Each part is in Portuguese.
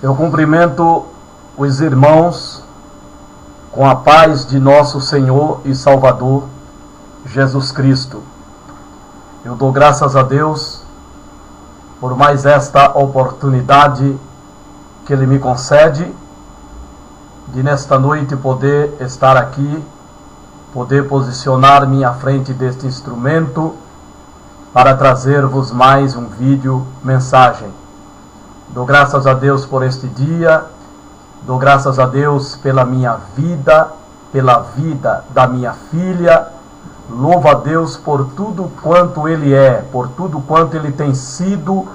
Eu cumprimento os irmãos com a paz de nosso Senhor e Salvador, Jesus Cristo. Eu dou graças a Deus por mais esta oportunidade que Ele me concede de nesta noite poder estar aqui, poder posicionar-me à frente deste instrumento para trazer-vos mais um vídeo mensagem. Dou graças a Deus por este dia, dou graças a Deus pela minha vida, pela vida da minha filha. Louvo a Deus por tudo quanto Ele é, por tudo quanto Ele tem sido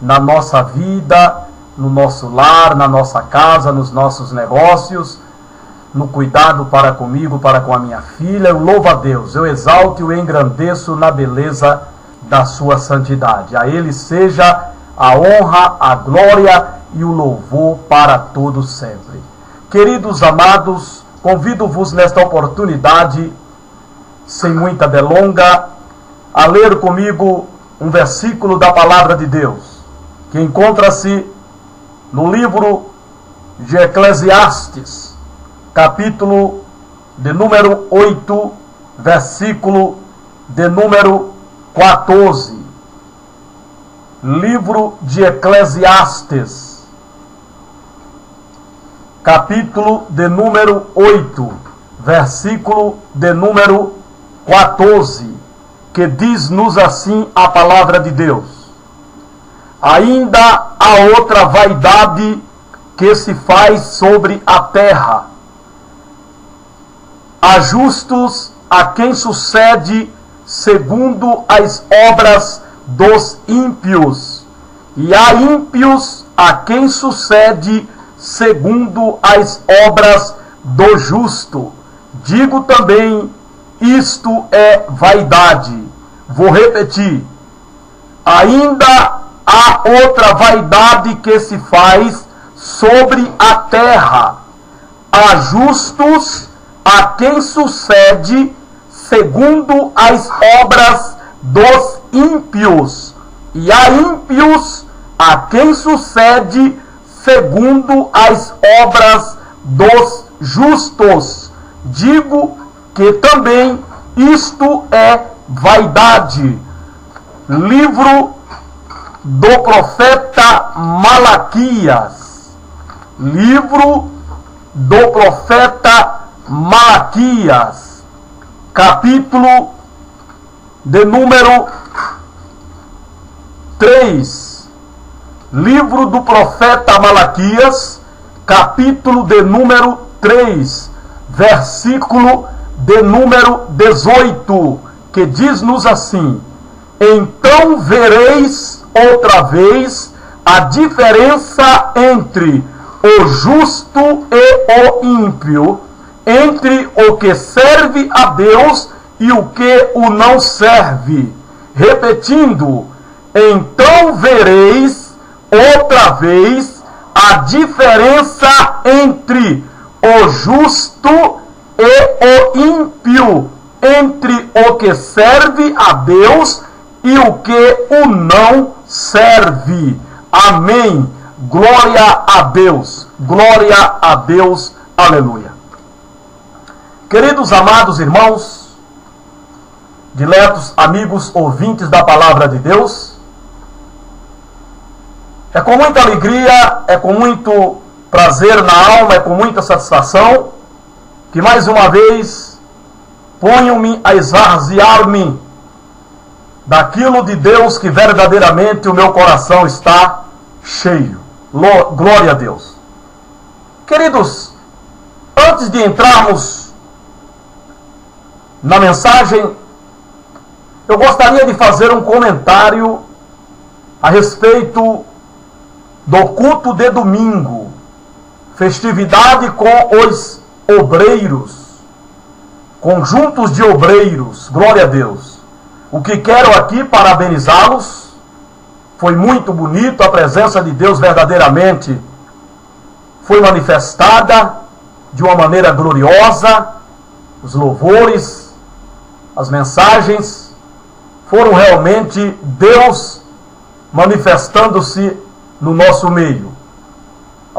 na nossa vida, no nosso lar, na nossa casa, nos nossos negócios, no cuidado para comigo, para com a minha filha. Eu louvo a Deus, eu exalto e o engrandeço na beleza da sua santidade. A Ele seja a honra, a glória e o louvor para todos sempre. Queridos amados, convido-vos nesta oportunidade, sem muita delonga, a ler comigo um versículo da palavra de Deus, que encontra-se no livro de Eclesiastes, capítulo de número 8, versículo de número 14. Livro de Eclesiastes, capítulo de número 8, versículo de número 14, que diz-nos assim a palavra de Deus: ainda há outra vaidade que se faz sobre a terra. Há justos a quem sucede segundo as obras dos ímpios, e há ímpios a quem sucede segundo as obras do justo. Digo também, isto é vaidade. Vou repetir: ainda há outra vaidade que se faz sobre a terra. Há justos a quem sucede segundo as obras dos ímpios, e há ímpios a quem sucede segundo as obras dos justos. Digo que também isto é vaidade. Livro do profeta Malaquias. Livro do profeta Malaquias, capítulo de número 3. Livro do profeta Malaquias, capítulo de número 3, versículo de número 18, que diz-nos assim: então vereis outra vez a diferença entre o justo e o ímpio, entre o que serve a Deus e o que o não serve. Repetindo, então vereis outra vez a diferença entre o justo e o ímpio, entre o que serve a Deus e o que o não serve. Amém. Glória a Deus. Glória a Deus. Aleluia. Queridos amados irmãos, diletos amigos ouvintes da palavra de Deus, é com muita alegria, é com muito prazer na alma, é com muita satisfação que mais uma vez ponho-me a esvaziar-me daquilo de Deus que verdadeiramente o meu coração está cheio. Glória a Deus. Queridos, antes de entrarmos na mensagem, eu gostaria de fazer um comentário a respeito do culto de domingo, festividade com os obreiros, conjuntos de obreiros. Glória a Deus. O que quero aqui parabenizá-los, foi muito bonito, a presença de Deus verdadeiramente foi manifestada de uma maneira gloriosa. Os louvores, as mensagens, foram realmente Deus manifestando-se no nosso meio.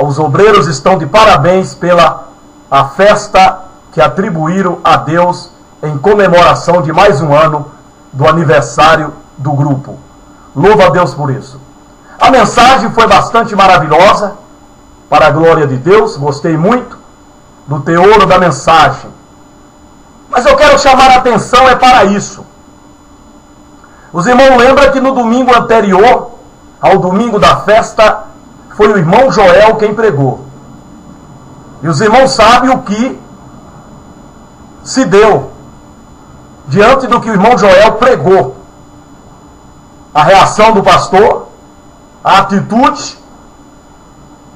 Os obreiros estão de parabéns pela a festa que atribuíram a Deus em comemoração de mais um ano do aniversário do grupo. Louva a Deus por isso. A mensagem foi bastante maravilhosa, para a glória de Deus, gostei muito do teor da mensagem. Mas eu quero chamar a atenção para isso. Os irmãos lembram que no domingo anterior, ao domingo da festa, foi o irmão Joel quem pregou. E os irmãos sabem o que se deu diante do que o irmão Joel pregou. A reação do pastor, a atitude,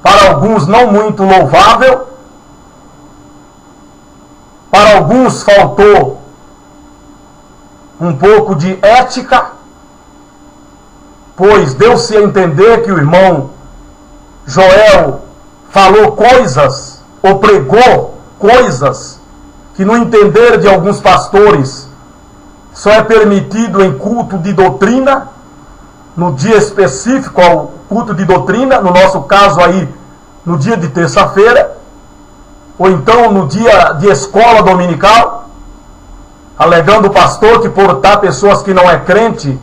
para alguns não muito louvável, para alguns faltou um pouco de ética, pois deu-se a entender que o irmão Joel falou coisas, ou pregou coisas, que no entender de alguns pastores, só é permitido em culto de doutrina, no dia específico ao culto de doutrina, no nosso caso aí, no dia de terça-feira, ou então no dia de escola dominical, alegando o pastor que por estar pessoas que não é crente,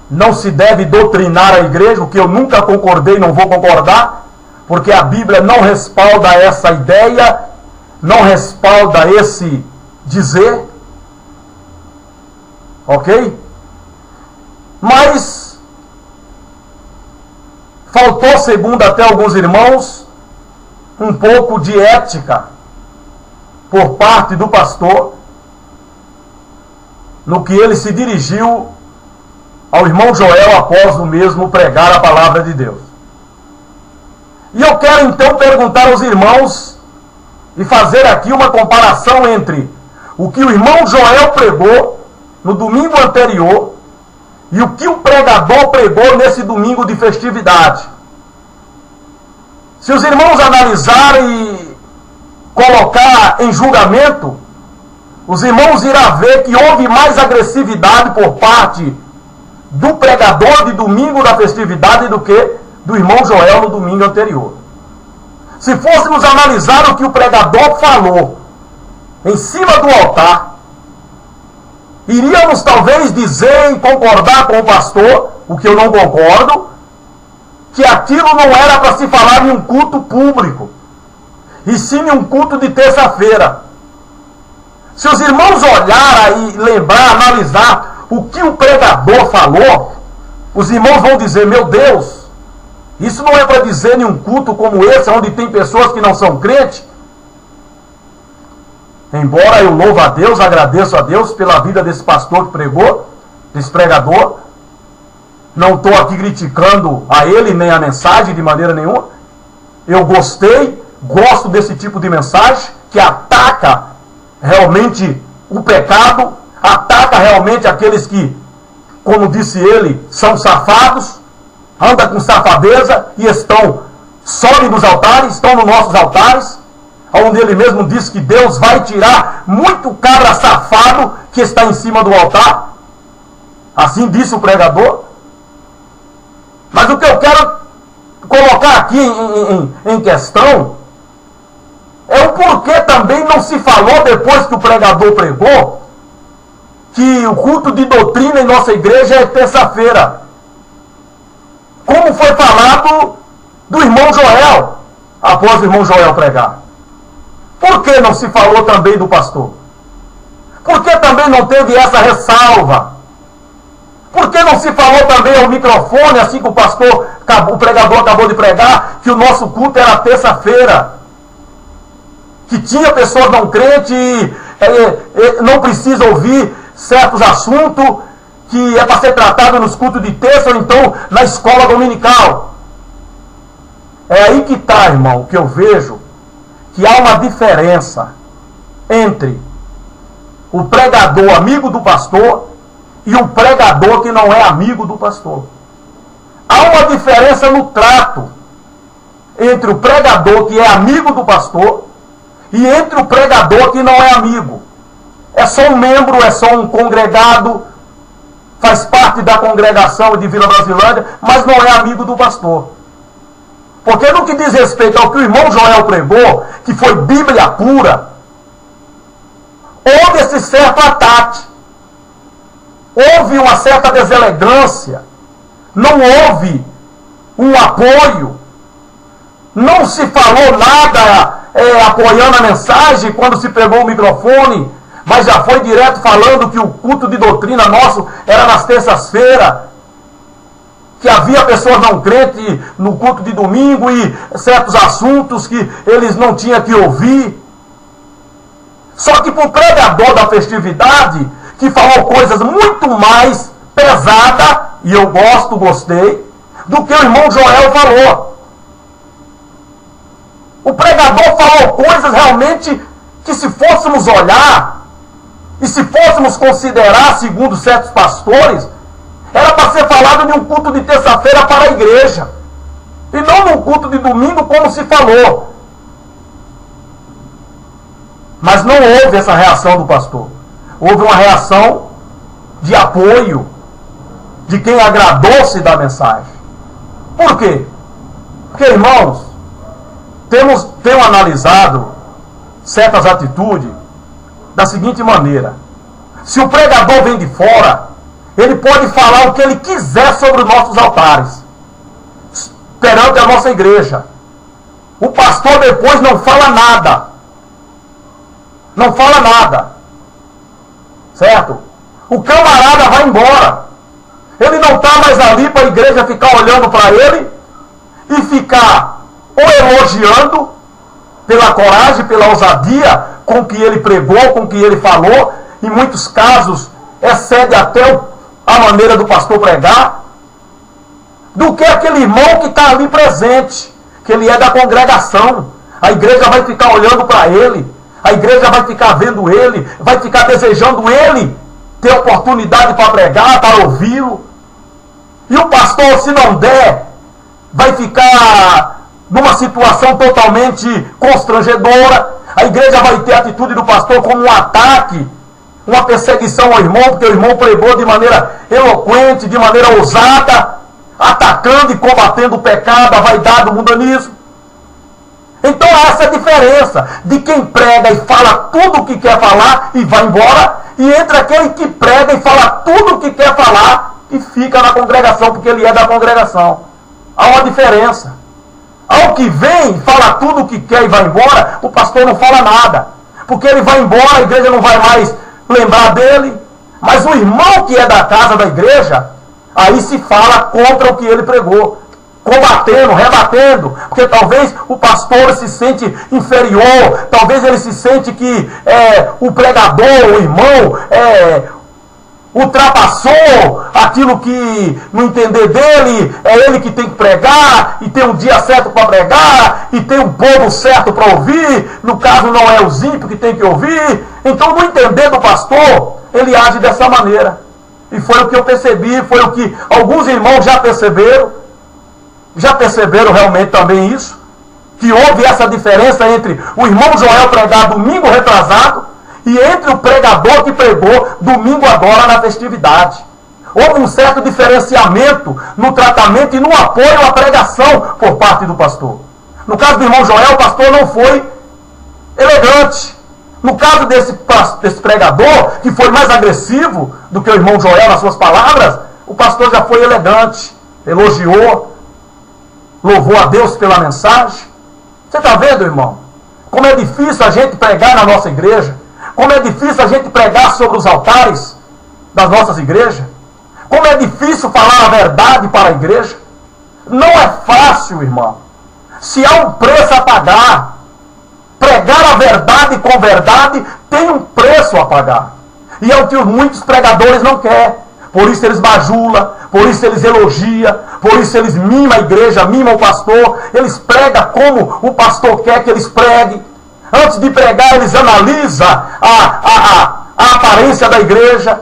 não se deve doutrinar a igreja, o que eu nunca concordei, não vou concordar, porque a Bíblia não respalda essa ideia, não respalda esse dizer, ok? Mas faltou, segundo até alguns irmãos, um pouco de ética por parte do pastor, no que ele se dirigiu ao irmão Joel após o mesmo pregar a palavra de Deus. E eu quero então perguntar aos irmãos e fazer aqui uma comparação entre o que o irmão Joel pregou no domingo anterior e o que o pregador pregou nesse domingo de festividade. Se os irmãos analisarem e colocar em julgamento, os irmãos irão ver que houve mais agressividade por parte do pregador de domingo da festividade do que do irmão Joel no domingo anterior. Se fôssemos analisar o que o pregador falou em cima do altar, iríamos talvez dizer e concordar com o pastor, o que eu não concordo, que aquilo não era para se falar em um culto público, e sim em um culto de terça-feira. Se os irmãos olharem e lembrar, analisar o que o pregador falou, os irmãos vão dizer, meu Deus, isso não é para dizer em um culto como esse, onde tem pessoas que não são crentes. Embora eu louvo a Deus, agradeço a Deus pela vida desse pastor que pregou, desse pregador, não estou aqui criticando a ele nem a mensagem de maneira nenhuma. Eu gosto desse tipo de mensagem que ataca realmente o pecado, ataca realmente aqueles que, como disse ele, são safados, andam com safadeza e sobem nos altares, estão nos nossos altares, onde ele mesmo disse que Deus vai tirar muito cabra safado que está em cima do altar. Assim disse o pregador. Mas o que eu quero colocar aqui em questão é o porquê também não se falou depois que o pregador pregou que o culto de doutrina em nossa igreja é terça-feira. Como foi falado do irmão Joel, após o irmão Joel pregar. Por que não se falou também do pastor? Por que também não teve essa ressalva? Por que não se falou também ao microfone, assim que o pregador acabou de pregar, que o nosso culto era terça-feira? Que tinha pessoas não crentes e não precisa ouvir certos assuntos que é para ser tratado nos cultos de terça ou então na escola dominical. É aí que está, irmão, que eu vejo que há uma diferença entre o pregador amigo do pastor e o pregador que não é amigo do pastor. Há uma diferença no trato entre o pregador que é amigo do pastor e entre o pregador que não é amigo. É só um membro, é só um congregado, faz parte da congregação de Vila Brasilândia, mas não é amigo do pastor. Porque no que diz respeito ao que o irmão Joel pregou, que foi Bíblia pura, houve esse certo ataque, houve uma certa deselegância, não houve um apoio, não se falou nada apoiando a mensagem quando se pegou o microfone, mas já foi direto falando que o culto de doutrina nosso era nas terças-feiras, que havia pessoas não crentes no culto de domingo e certos assuntos que eles não tinham que ouvir. Só que para o pregador da festividade, que falou coisas muito mais pesadas, e eu gostei, do que o irmão Joel falou. O pregador falou coisas realmente que, se fôssemos olhar, e se fôssemos considerar, segundo certos pastores, era para ser falado de um culto de terça-feira para a igreja, e não num culto de domingo, como se falou. Mas não houve essa reação do pastor. Houve uma reação de apoio de quem agradou-se da mensagem. Por quê? Porque, irmãos, temos analisado certas atitudes da seguinte maneira: se o pregador vem de fora, ele pode falar o que ele quiser sobre os nossos altares, perante a nossa igreja. O pastor depois não fala nada. Não fala nada. Certo? O camarada vai embora. Ele não está mais ali para a igreja ficar olhando para ele e ficar ou elogiando pela coragem, pela ousadia com que ele pregou, com que ele falou. Em muitos casos, excede até a maneira do pastor pregar, do que aquele irmão que está ali presente, que ele é da congregação. A igreja vai ficar olhando para ele, a igreja vai ficar vendo ele, vai ficar desejando ele ter oportunidade para pregar, para ouvi-lo. E o pastor, se não der, vai ficar numa situação totalmente constrangedora. A igreja vai ter a atitude do pastor como um ataque, uma perseguição ao irmão, porque o irmão pregou de maneira eloquente, de maneira ousada, atacando e combatendo o pecado, a vaidade, o mundanismo. Então essa é a diferença de quem prega e fala tudo o que quer falar e vai embora, e entre aquele que prega e fala tudo o que quer falar e fica na congregação, porque ele é da congregação. Há uma diferença. Ao que vem e fala tudo o que quer e vai embora, o pastor não fala nada, porque ele vai embora, a igreja não vai mais lembrar dele. Mas o irmão que é da casa da igreja, aí se fala contra o que ele pregou, combatendo, rebatendo, porque talvez o pastor se sente inferior, talvez ele se sente que o pregador, o irmão, ultrapassou aquilo que, no entender dele, é ele que tem que pregar, e tem um dia certo para pregar, e tem um povo certo para ouvir. No caso, não é os ímpios que tem que ouvir. Então, no entender do pastor, ele age dessa maneira. E foi o que eu percebi, foi o que alguns irmãos já perceberam realmente também isso, que houve essa diferença entre o irmão Joel pregar domingo retrasado e entre o pregador que pregou domingo agora na festividade. Houve um certo diferenciamento no tratamento e no apoio à pregação por parte do pastor. No caso do irmão Joel, o pastor não foi elegante. No caso desse pregador, que foi mais agressivo do que o irmão Joel nas suas palavras, o pastor já foi elegante, elogiou, louvou a Deus pela mensagem. Você está vendo, irmão? Como é difícil a gente pregar na nossa igreja. Como é difícil a gente pregar sobre os altares das nossas igrejas. Como é difícil falar a verdade para a igreja. Não é fácil, irmão. Se há um preço a pagar, pregar a verdade com verdade tem um preço a pagar. E é o que muitos pregadores não querem. Por isso eles bajulam, por isso eles elogiam, por isso eles mimam a igreja, mimam o pastor. Eles pregam como o pastor quer que eles preguem. Antes de pregar, eles analisam a aparência da igreja,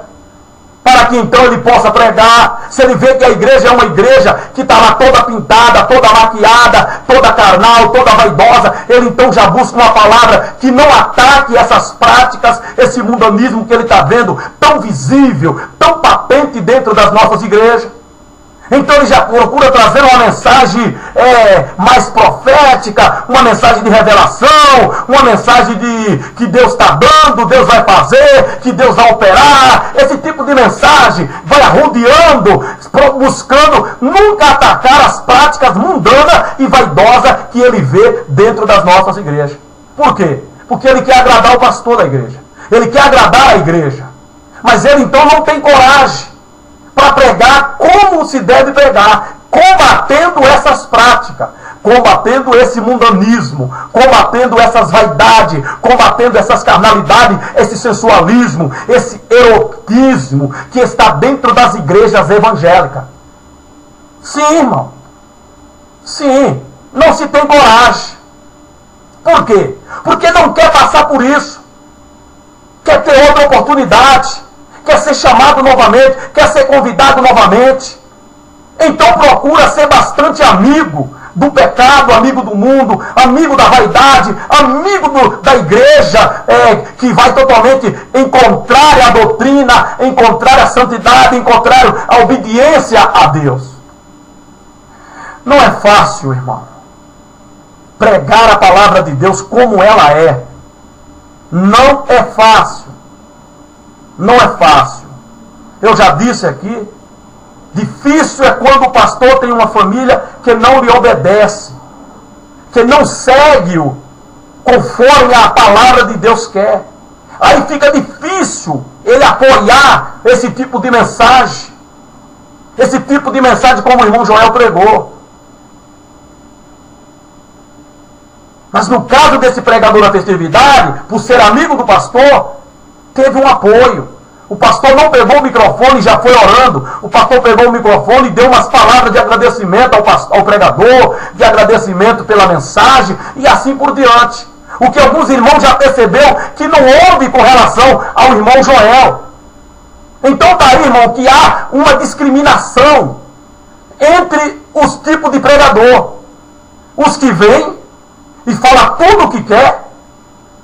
para que então ele possa pregar. Se ele vê que a igreja é uma igreja que está lá toda pintada, toda maquiada, toda carnal, toda vaidosa, ele então já busca uma palavra que não ataque essas práticas, esse mundanismo que ele está vendo tão visível, tão patente dentro das nossas igrejas. Então ele já procura trazer uma mensagem mais profética, uma mensagem de revelação, uma mensagem de que Deus está dando, Deus vai fazer, que Deus vai operar. Esse tipo de mensagem vai arrodeando, buscando nunca atacar as práticas mundanas e vaidosas que ele vê dentro das nossas igrejas. Por quê? Porque ele quer agradar o pastor da igreja. Ele quer agradar a igreja. Mas ele então não tem coragem para pregar como se deve pregar, combatendo essas práticas, combatendo esse mundanismo, combatendo essas vaidades, combatendo essas carnalidades, esse sensualismo, esse erotismo que está dentro das igrejas evangélicas. Sim, irmão. Sim, não se tem coragem. Por quê? Porque não quer passar por isso. Quer ter outra oportunidade. Quer ser chamado novamente, quer ser convidado novamente. Então procura ser bastante amigo do pecado, amigo do mundo, amigo da vaidade, amigo da igreja, que vai totalmente encontrar a doutrina, encontrar a santidade, encontrar a obediência a Deus. Não é fácil, irmão, pregar a palavra de Deus como ela é. Não é fácil. Não é fácil. Eu já disse aqui, difícil é quando o pastor tem uma família que não lhe obedece, que não segue-o conforme a palavra de Deus quer. Aí fica difícil ele apoiar esse tipo de mensagem. Esse tipo de mensagem como o irmão Joel pregou. Mas no caso desse pregador na festividade, por ser amigo do pastor, teve um apoio. O pastor não pegou o microfone e já foi orando. O pastor pegou o microfone e deu umas palavras de agradecimento ao pregador, de agradecimento pela mensagem e assim por diante. O que alguns irmãos já perceberam que não houve com relação ao irmão Joel. Então tá aí, irmão, que há uma discriminação entre os tipos de pregador. Os que vêm e falam tudo o que quer,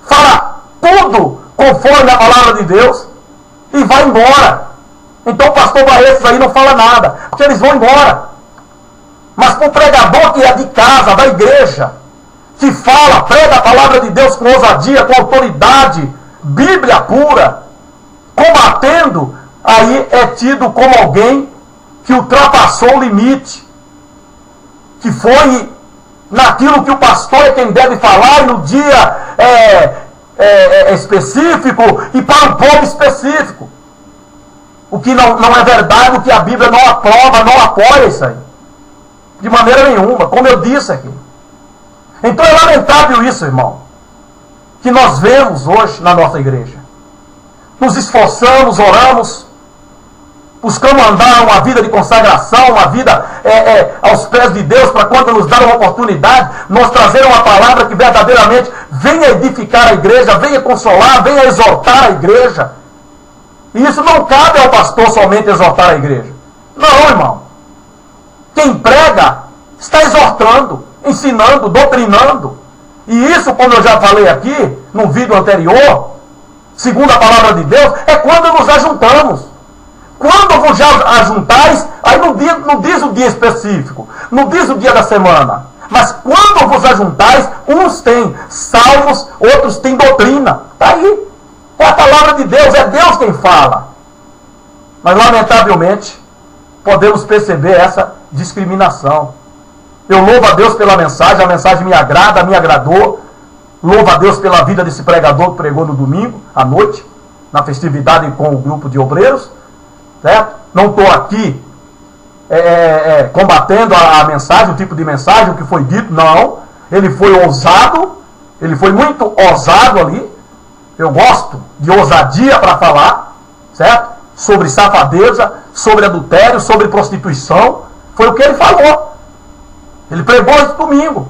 fala tudo conforme a palavra de Deus e vai embora. Então o pastor Baeces aí não fala nada, porque eles vão embora. Mas para o pregador que é de casa, da igreja, que fala, prega a palavra de Deus com ousadia, com autoridade, Bíblia pura, combatendo, aí é tido como alguém que ultrapassou o limite, que foi naquilo que o pastor é quem deve falar e no dia específico e para um povo específico. O que não é verdade, o que a Bíblia não aprova, não apoia isso aí. De maneira nenhuma, como eu disse aqui. Então é lamentável isso, irmão, que nós vemos hoje na nossa igreja. Nos esforçamos, oramos, buscamos andar uma vida de consagração, uma vida aos pés de Deus, para quando nos dar uma oportunidade, nós trazer uma palavra que verdadeiramente venha edificar a igreja, venha consolar, venha exortar a igreja. E isso não cabe ao pastor somente exortar a igreja. Não, irmão. Quem prega está exortando, ensinando, doutrinando. E isso, como eu já falei aqui, no vídeo anterior, segundo a palavra de Deus, é quando nos ajuntamos. Quando vos ajuntais, aí não diz o dia específico, não diz o dia da semana. Mas quando vos ajuntais, uns têm salmos, outros têm doutrina. Está aí. É a palavra de Deus, é Deus quem fala. Mas, lamentavelmente, podemos perceber essa discriminação. Eu louvo a Deus pela mensagem, a mensagem me agrada, me agradou. Louvo a Deus pela vida desse pregador que pregou no domingo, à noite, na festividade com o grupo de obreiros. Certo? Não estou aqui combatendo a mensagem, o tipo de mensagem, o que foi dito, não. Ele foi ousado, ele foi muito ousado ali. Eu gosto de ousadia para falar, certo? Sobre safadeza, sobre adultério, sobre prostituição. Foi o que ele falou. Ele pregou esse domingo.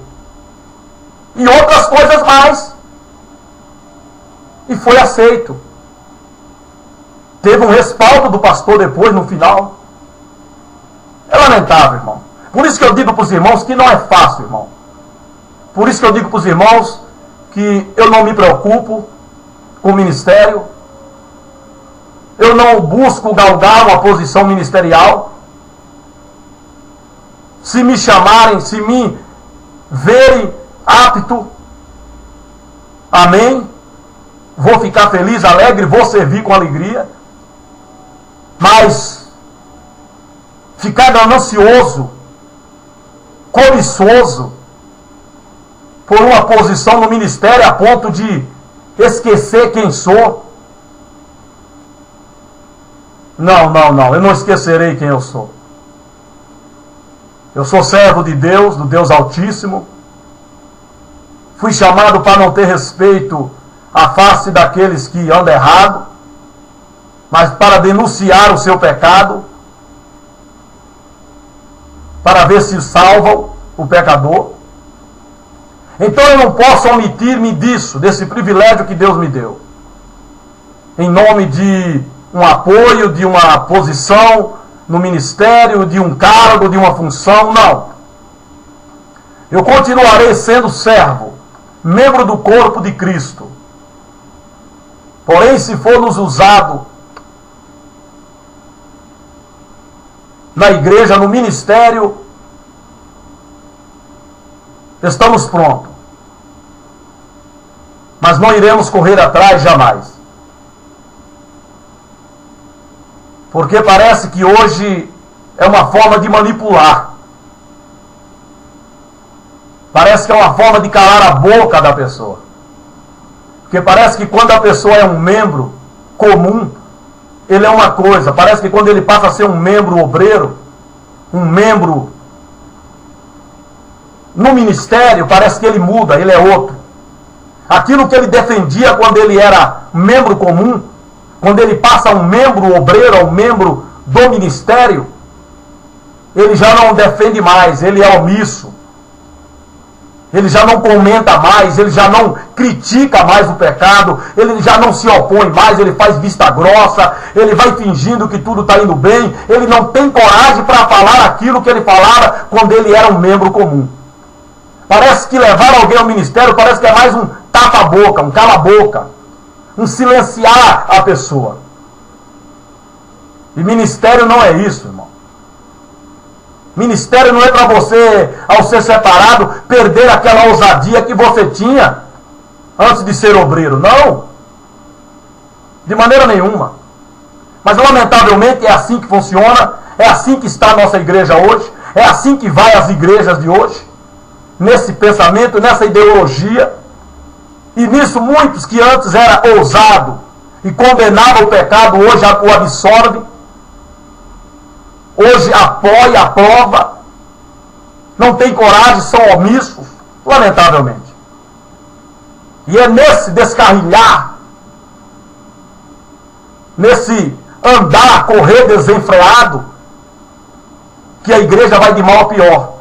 E outras coisas mais. E foi aceito. Teve um respaldo do pastor depois, no final. É lamentável, irmão. Por isso que eu digo para os irmãos que não é fácil, irmão. Por isso que eu digo para os irmãos que eu não me preocupo com o ministério. Eu não busco galgar uma posição ministerial. se me chamarem, se me verem apto, amém, vou ficar feliz, alegre, vou servir com alegria. Mas ficar ganancioso, cobiçoso por uma posição no ministério a ponto de esquecer quem sou. Não, eu não esquecerei quem eu sou. Eu sou servo de Deus, do Deus Altíssimo. Fui chamado para não ter respeito à face daqueles que andam errado, mas para denunciar o seu pecado, para ver se salvam o pecador. Então eu não posso omitir-me disso, desse privilégio que Deus me deu, em nome de um apoio, de uma posição no ministério, de um cargo, de uma função. Não. Eu continuarei sendo servo, membro do corpo de Cristo. Porém, se for nos usado na igreja, no ministério, estamos prontos. Mas não iremos correr atrás jamais. Porque parece que hoje é uma forma de manipular. Parece que é uma forma de calar a boca da pessoa. Porque parece que quando a pessoa é um membro comum, ele é uma coisa. Parece que quando ele passa a ser um membro obreiro, um membro no ministério, parece que ele muda, ele é outro. Aquilo que ele defendia quando ele era membro comum, quando ele passa a um membro obreiro, a um membro do ministério, ele já não defende mais, ele é omisso. Ele já não comenta mais, ele já não critica mais o pecado, ele já não se opõe mais, ele faz vista grossa, ele vai fingindo que tudo está indo bem, ele não tem coragem para falar aquilo que ele falava quando ele era um membro comum. Parece que levar alguém ao ministério parece que é mais um tapa-boca, um cala-boca, um silenciar a pessoa. E ministério não é isso, irmão. Ministério não é para você, ao ser separado, perder aquela ousadia que você tinha antes de ser obreiro. Não. De maneira nenhuma. Mas lamentavelmente é assim que funciona, é assim que está a nossa igreja hoje, é assim que vai as igrejas de hoje, nesse pensamento, nessa ideologia. E nisso muitos que antes eram ousados e condenavam o pecado, hoje o absorvem. Hoje apoia, aprova, não tem coragem, são omissos, lamentavelmente. E é nesse descarrilhar, nesse andar, correr desenfreado, que a igreja vai de mal a pior.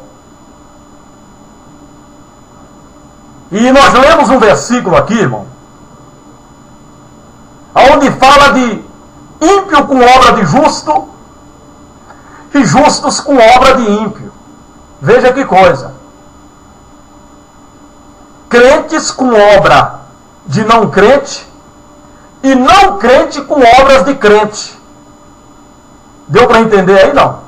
E nós lemos um versículo aqui, irmão, onde fala de ímpio com obra de justo, e justos com obra de ímpio. Veja que coisa. Crentes com obra de não crente e não crente com obras de crente. Deu para entender aí, não?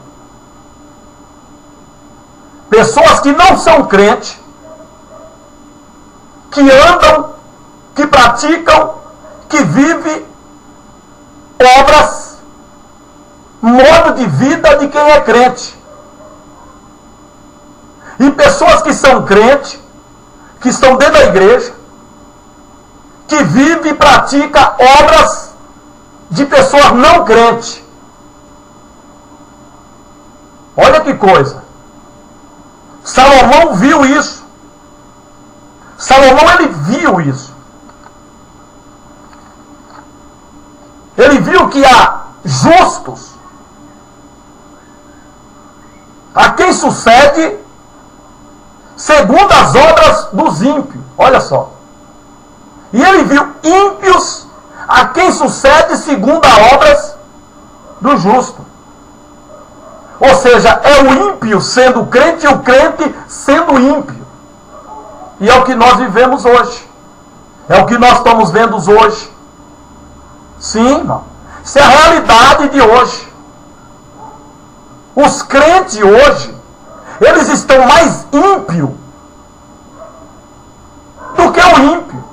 Pessoas que não são crentes, que andam, que praticam, que vivem obras, modo de vida de quem é crente. E pessoas que são crentes, que estão dentro da igreja, que vivem e praticam obras de pessoas não crentes. Olha que coisa. Salomão viu isso. Salomão, ele viu isso. Ele viu que há justos a quem sucede segundo as obras dos ímpios. Olha só. E ele viu ímpios a quem sucede segundo as obras do justo. Ou seja, é o ímpio sendo crente e o crente sendo ímpio. E é o que nós vivemos hoje. É o que nós estamos vendo hoje. Sim, irmão. Isso é a realidade de hoje. Os crentes hoje, eles estão mais ímpios do que o ímpio.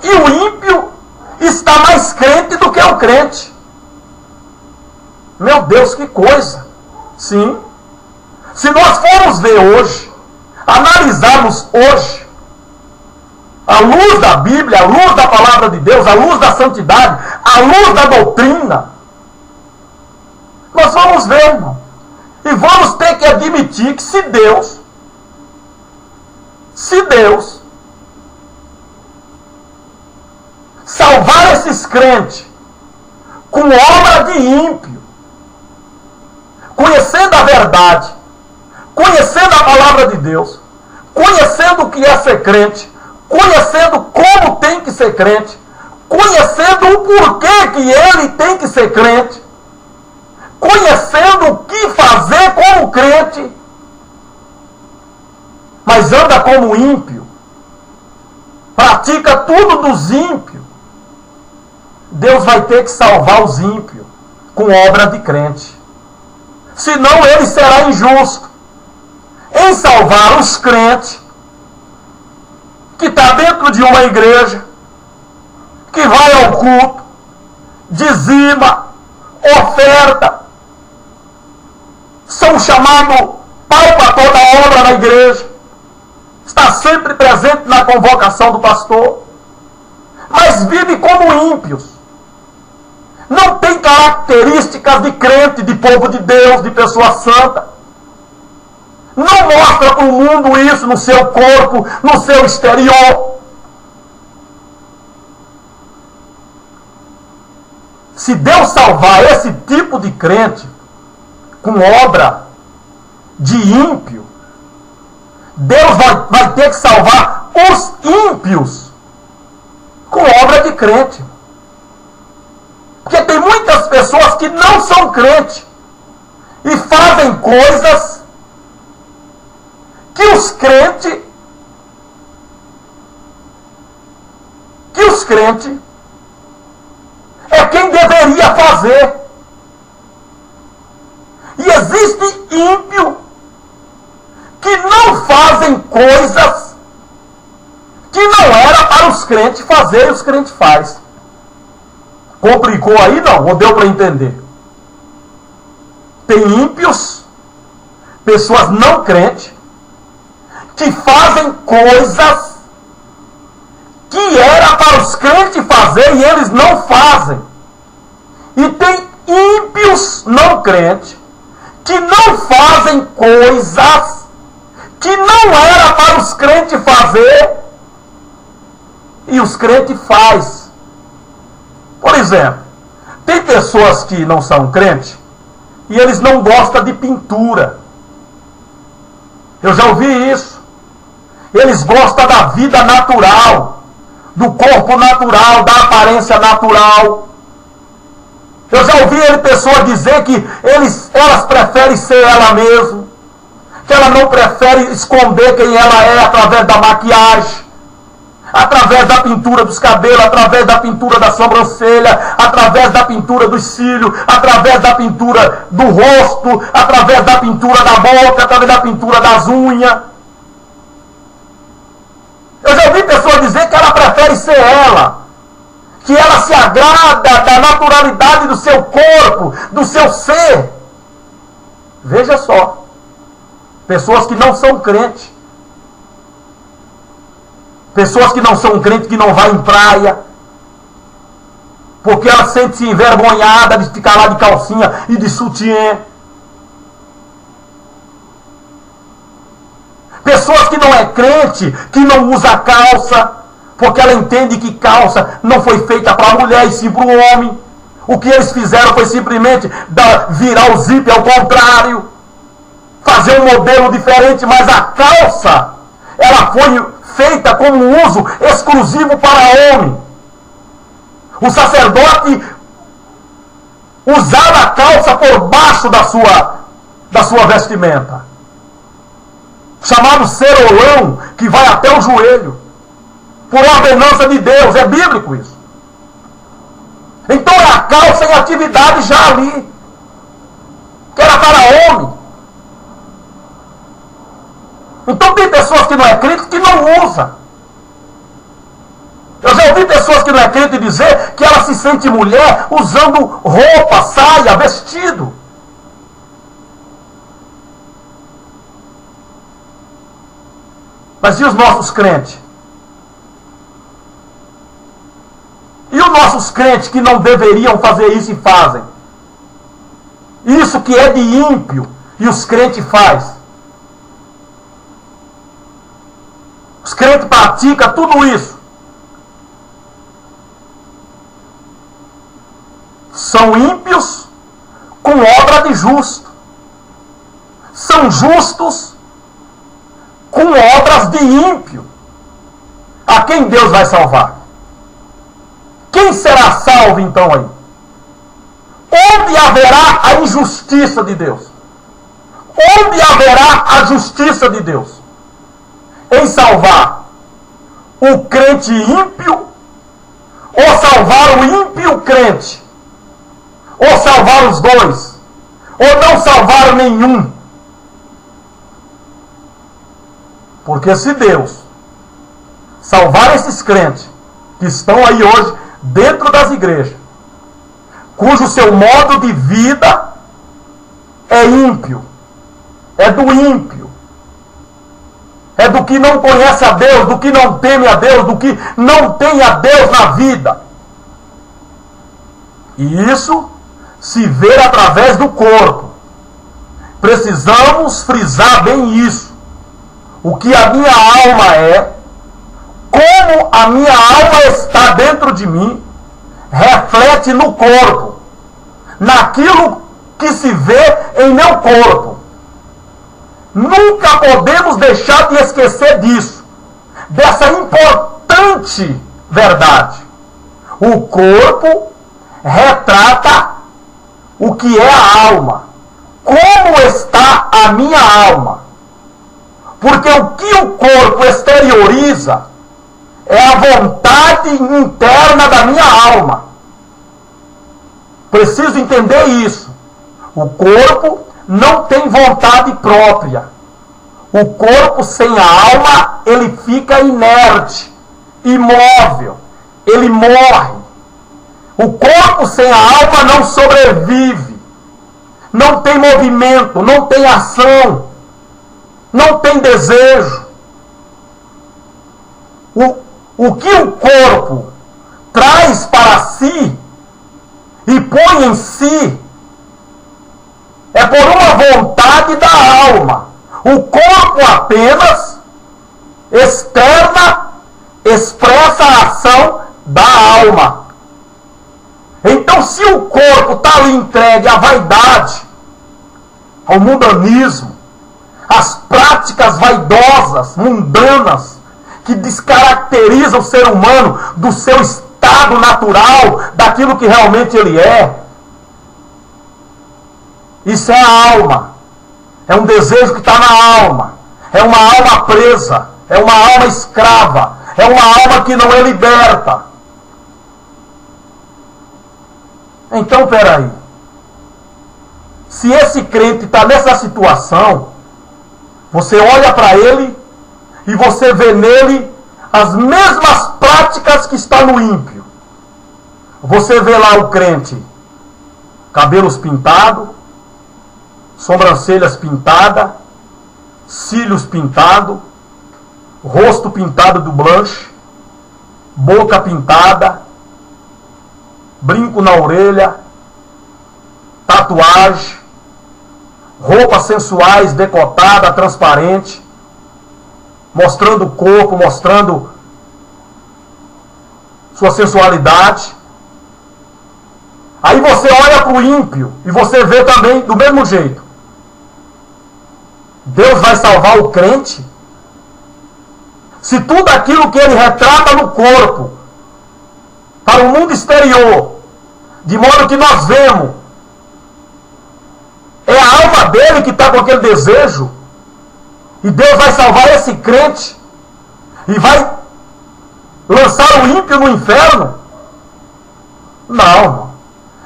E o ímpio está mais crente do que o crente. Meu Deus, que coisa! Sim. Se nós formos ver hoje, analisarmos hoje, à luz da Bíblia, à luz da palavra de Deus, à luz da santidade, à luz da doutrina, nós vamos ver, irmão. E vamos ter que admitir que se Deus salvar esses crentes com obra de ímpio, conhecendo a verdade, conhecendo a palavra de Deus, conhecendo o que é ser crente, conhecendo como tem que ser crente, conhecendo o porquê que ele tem que ser crente, conhecendo o que fazer como crente, mas anda como ímpio, pratica tudo dos ímpios, Deus vai ter que salvar os ímpios com obra de crente. Senão ele será injusto em salvar os crentes que está dentro de uma igreja, que vai ao culto, dizima, oferta, são chamados pau para toda obra na igreja, está sempre presente na convocação do pastor, mas vive como ímpios. Não tem características de crente, de povo de Deus, de pessoa santa. Não mostra para o mundo isso no seu corpo, no seu exterior. Se Deus salvar esse tipo de crente com obra de ímpio, Deus vai ter que salvar os ímpios com obra de crente. Porque tem muitas pessoas que não são crentes e fazem coisas que os crentes é quem deveria fazer. E existe ímpio que não fazem coisas que não era para os crentes fazer e os crentes fazem. Complicou aí não? Ou deu para entender? Tem ímpios, pessoas não crentes, que fazem coisas que era para os crentes fazer e eles não fazem. E tem ímpios não crentes que não fazem coisas que não era para os crentes fazer e os crentes fazem. Por exemplo, tem pessoas que não são crentes e eles não gostam de pintura. Eu já ouvi isso. Eles gostam da vida natural, do corpo natural, da aparência natural. Eu já ouvi pessoa dizer que elas preferem ser ela mesma, que ela não prefere esconder quem ela é através da maquiagem, através da pintura dos cabelos, através da pintura da sobrancelha, através da pintura dos cílios, através da pintura do rosto, através da pintura da boca, através da pintura das unhas. Eu já ouvi pessoas dizer que ela prefere ser ela, que ela se agrada da naturalidade do seu corpo, do seu ser. Veja só, pessoas que não são crentes, pessoas que não são crentes, que não vão em praia, porque ela sente-se envergonhada de ficar lá de calcinha e de sutiã. Pessoas que não é crente, que não usa calça, porque ela entende que calça não foi feita para a mulher e sim para o homem. O que eles fizeram foi simplesmente virar o zíper ao contrário, fazer um modelo diferente, mas a calça, ela foi feita como um uso exclusivo para homem. O sacerdote usava a calça por baixo da sua vestimenta, chamado cerolão, que vai até o joelho, por ordenança de Deus. É bíblico isso. Então é a calça em atividade já ali, que era para homem. Então tem pessoas que não é crente que não usa. Eu já ouvi pessoas que não é crente dizer que ela se sente mulher usando roupa, saia, vestido. Mas e os nossos crentes? E os nossos crentes que não deveriam fazer isso e fazem? Isso que é de ímpio e os crentes fazem. Os crentes praticam tudo isso. São ímpios com obra de justo. São justos com obras de ímpio. A quem Deus vai salvar? Quem será salvo então aí? Onde haverá a injustiça de Deus? Onde haverá a justiça de Deus? Em salvar o crente ímpio? Ou salvar o ímpio crente? Ou salvar os dois? Ou não salvar nenhum? Porque se Deus salvar esses crentes que estão aí hoje dentro das igrejas, cujo seu modo de vida é ímpio, é do ímpio, é do que não conhece a Deus, do que não teme a Deus, do que não tem a Deus na vida. E isso se vê através do corpo. Precisamos frisar bem isso. O que a minha alma é, como a minha alma está dentro de mim, reflete no corpo, naquilo que se vê em meu corpo. Nunca podemos deixar de esquecer disso, dessa importante verdade. O corpo retrata o que é a alma. Como está a minha alma? Porque o que o corpo exterioriza é a vontade interna da minha alma. Preciso entender isso. O corpo não tem vontade própria. O corpo sem a alma, ele fica inerte, imóvel, ele morre. O corpo sem a alma não sobrevive, não tem movimento, não tem ação, não tem desejo. O que o corpo traz para si e põe em si é por uma vontade da alma. O corpo apenas expressa a ação da alma. Então, se o corpo está ali entregue à vaidade, ao mundanismo, às práticas vaidosas, mundanas, que descaracterizam o ser humano do seu estado natural, daquilo que realmente ele é, isso é a alma. É um desejo que está na alma. É uma alma presa. É uma alma escrava. É uma alma que não é liberta. Então, peraí. Se esse crente está nessa situação, você olha para ele e você vê nele as mesmas práticas que está no ímpio. Você vê lá o crente, cabelos pintados, sobrancelhas pintadas, cílios pintados, rosto pintado do blanche, boca pintada, brinco na orelha, tatuagem, roupas sensuais, decotada, transparente, mostrando o corpo, mostrando sua sensualidade. Aí você olha para o ímpio e você vê também do mesmo jeito. Deus vai salvar o crente? Se tudo aquilo que ele retrata no corpo, para o mundo exterior, de modo que nós vemos, é a alma dele que está com aquele desejo, e Deus vai salvar esse crente, e vai lançar o ímpio no inferno? Não.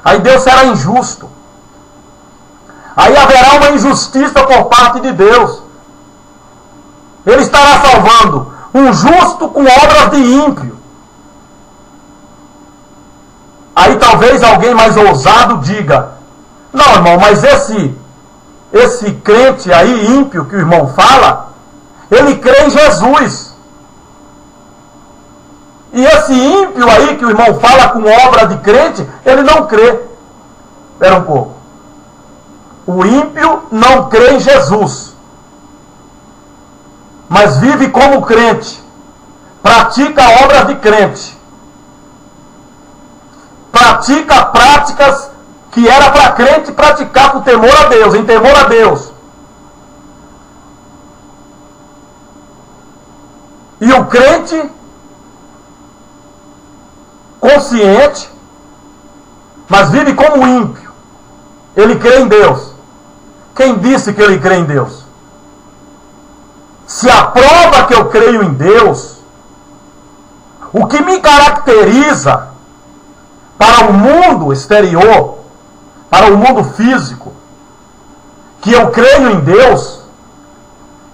Aí Deus será injusto. Aí haverá uma injustiça por parte de Deus. Ele estará salvando um justo com obras de ímpio. Aí talvez alguém mais ousado diga: não, irmão, mas esse crente aí ímpio que o irmão fala, ele crê em Jesus. E esse ímpio aí que o irmão fala com obra de crente, ele não crê. Espera um pouco. O ímpio não crê em Jesus, mas vive como crente, pratica obras de crente, pratica práticas que era para crente praticar com temor a Deus, em temor a Deus. E o crente consciente, mas vive como ímpio. Ele crê em Deus. Quem disse que ele crê em Deus? Se a prova que eu creio em Deus, o que me caracteriza para o mundo exterior, para o mundo físico, que eu creio em Deus,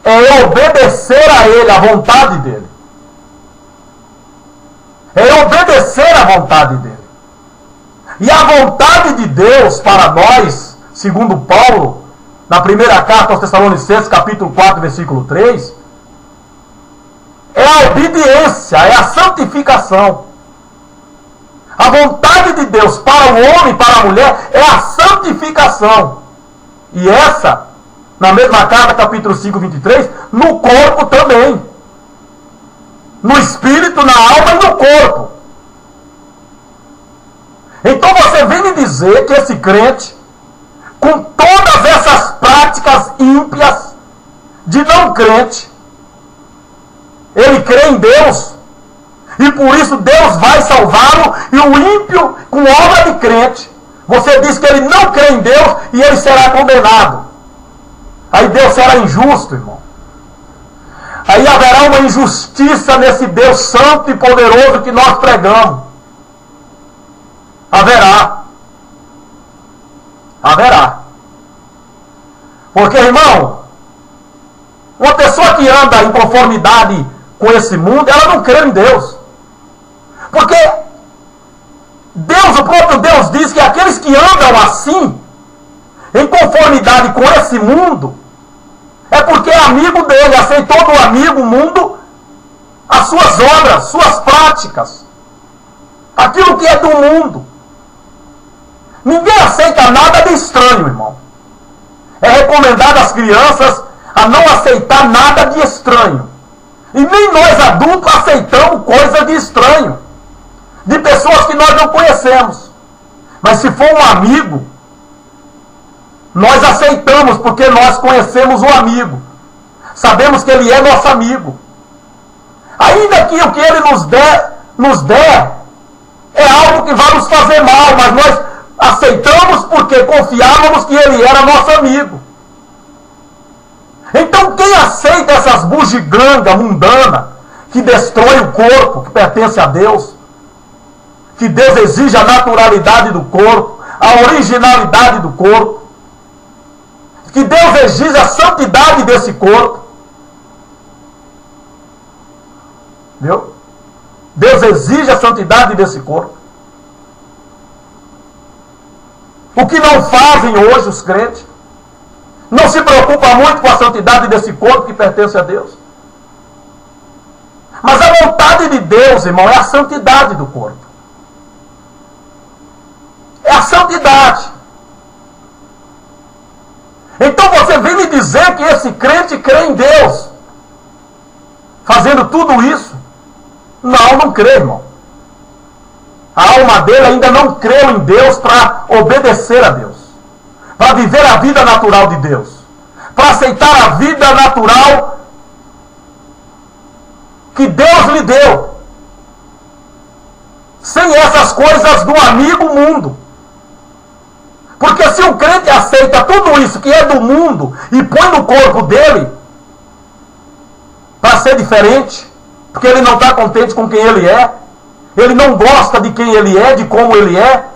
é obedecer a Ele, a vontade dEle. É obedecer a vontade dEle. E a vontade de Deus para nós, segundo Paulo, na primeira carta aos Tessalonicenses, capítulo 4, versículo 3, é a obediência, é a santificação. A vontade de Deus para o homem e para a mulher é a santificação. E essa, na mesma carta, capítulo 5, 23, no corpo também. No espírito, na alma e no corpo. Então você vem me dizer que esse crente, com todas essas práticas ímpias de não crente, ele crê em Deus, e por isso Deus vai salvá-lo, e o ímpio, com obra de crente, você diz que ele não crê em Deus e ele será condenado. Aí Deus será injusto, irmão. Aí haverá uma injustiça nesse Deus santo e poderoso que nós pregamos. Haverá. Porque, irmão, uma pessoa que anda em conformidade com esse mundo, ela não crê em Deus. Porque Deus, o próprio Deus diz que aqueles que andam assim, em conformidade com esse mundo, é porque é amigo dele, aceitou do amigo o mundo, as suas obras, suas práticas, aquilo que é do mundo. Ninguém aceita nada de estranho, irmão. É recomendado às crianças a não aceitar nada de estranho. E nem nós adultos aceitamos coisa de estranho, de pessoas que nós não conhecemos. Mas se for um amigo, nós aceitamos, porque nós conhecemos o amigo. Sabemos que ele é nosso amigo. Ainda que o que ele nos der é algo que vai nos fazer mal, mas nós aceitamos porque confiávamos que ele era nosso amigo. Então quem aceita essas bugigangas mundanas, que destrói o corpo, que pertence a Deus, que Deus exige a naturalidade do corpo, a originalidade do corpo, que Deus exige a santidade desse corpo. Viu? Deus exige a santidade desse corpo. O que não fazem hoje os crentes. Não se preocupa muito com a santidade desse corpo que pertence a Deus. Mas a vontade de Deus, irmão, é a santidade do corpo. É a santidade. Então você vem me dizer que esse crente crê em Deus, fazendo tudo isso? Não crê, irmão. A alma dele ainda não creu em Deus para obedecer a Deus, para viver a vida natural de Deus, para aceitar a vida natural que Deus lhe deu, sem essas coisas do amigo mundo. Porque se o crente aceita tudo isso que é do mundo e põe no corpo dele para ser diferente, porque ele não está contente com quem ele é, ele não gosta de quem ele é, de como ele é,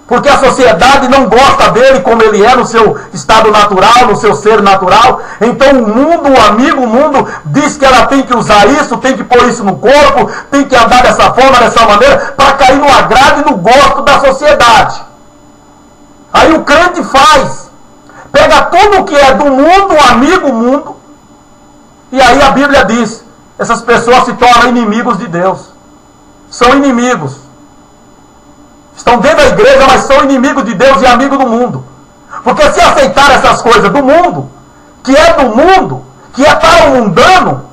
porque a sociedade não gosta dele como ele é no seu estado natural, no seu ser natural. Então o mundo, o amigo mundo, diz que ela tem que usar isso, tem que pôr isso no corpo, tem que andar dessa forma, dessa maneira, para cair no agrado e no gosto da sociedade. Aí o crente faz, pega tudo que é do mundo, o amigo mundo, e aí a Bíblia diz, essas pessoas se tornam inimigos de Deus. São inimigos. Estão dentro da igreja, mas são inimigos de Deus e amigos do mundo. Porque se aceitar essas coisas do mundo, que é do mundo, que é para o mundano,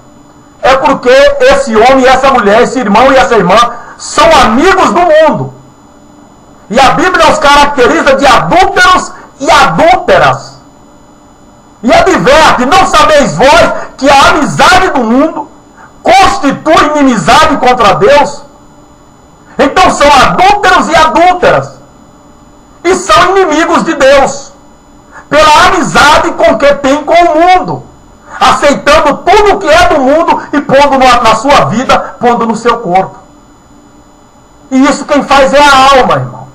é porque esse homem e essa mulher, esse irmão e essa irmã, são amigos do mundo. E a Bíblia os caracteriza de adúlteros e adúlteras. E adverte, não sabeis vós que a amizade do mundo constitui inimizade contra Deus? Então são adúlteros e adúlteras. E são inimigos de Deus. Pela amizade com que tem com o mundo. Aceitando tudo o que é do mundo e pondo na sua vida, pondo no seu corpo. E isso quem faz é a alma, irmão.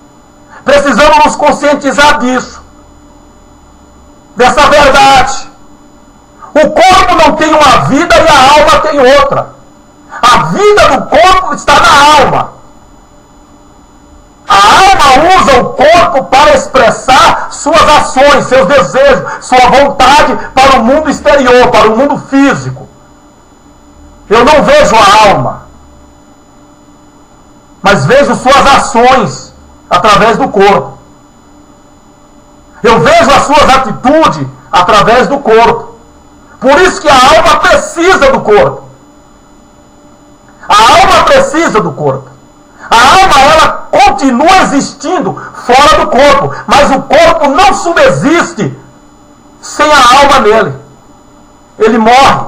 Precisamos nos conscientizar disso. Dessa verdade. O corpo não tem uma vida e a alma tem outra. A vida do corpo está na alma. A alma usa o corpo para expressar suas ações, seus desejos, sua vontade para o mundo exterior, para o mundo físico. Eu não vejo a alma, mas vejo suas ações através do corpo. Eu vejo as suas atitudes através do corpo. Por isso que a alma precisa do corpo. A alma precisa do corpo. A alma, ela continua existindo fora do corpo, mas o corpo não subsiste sem a alma nele. Ele morre,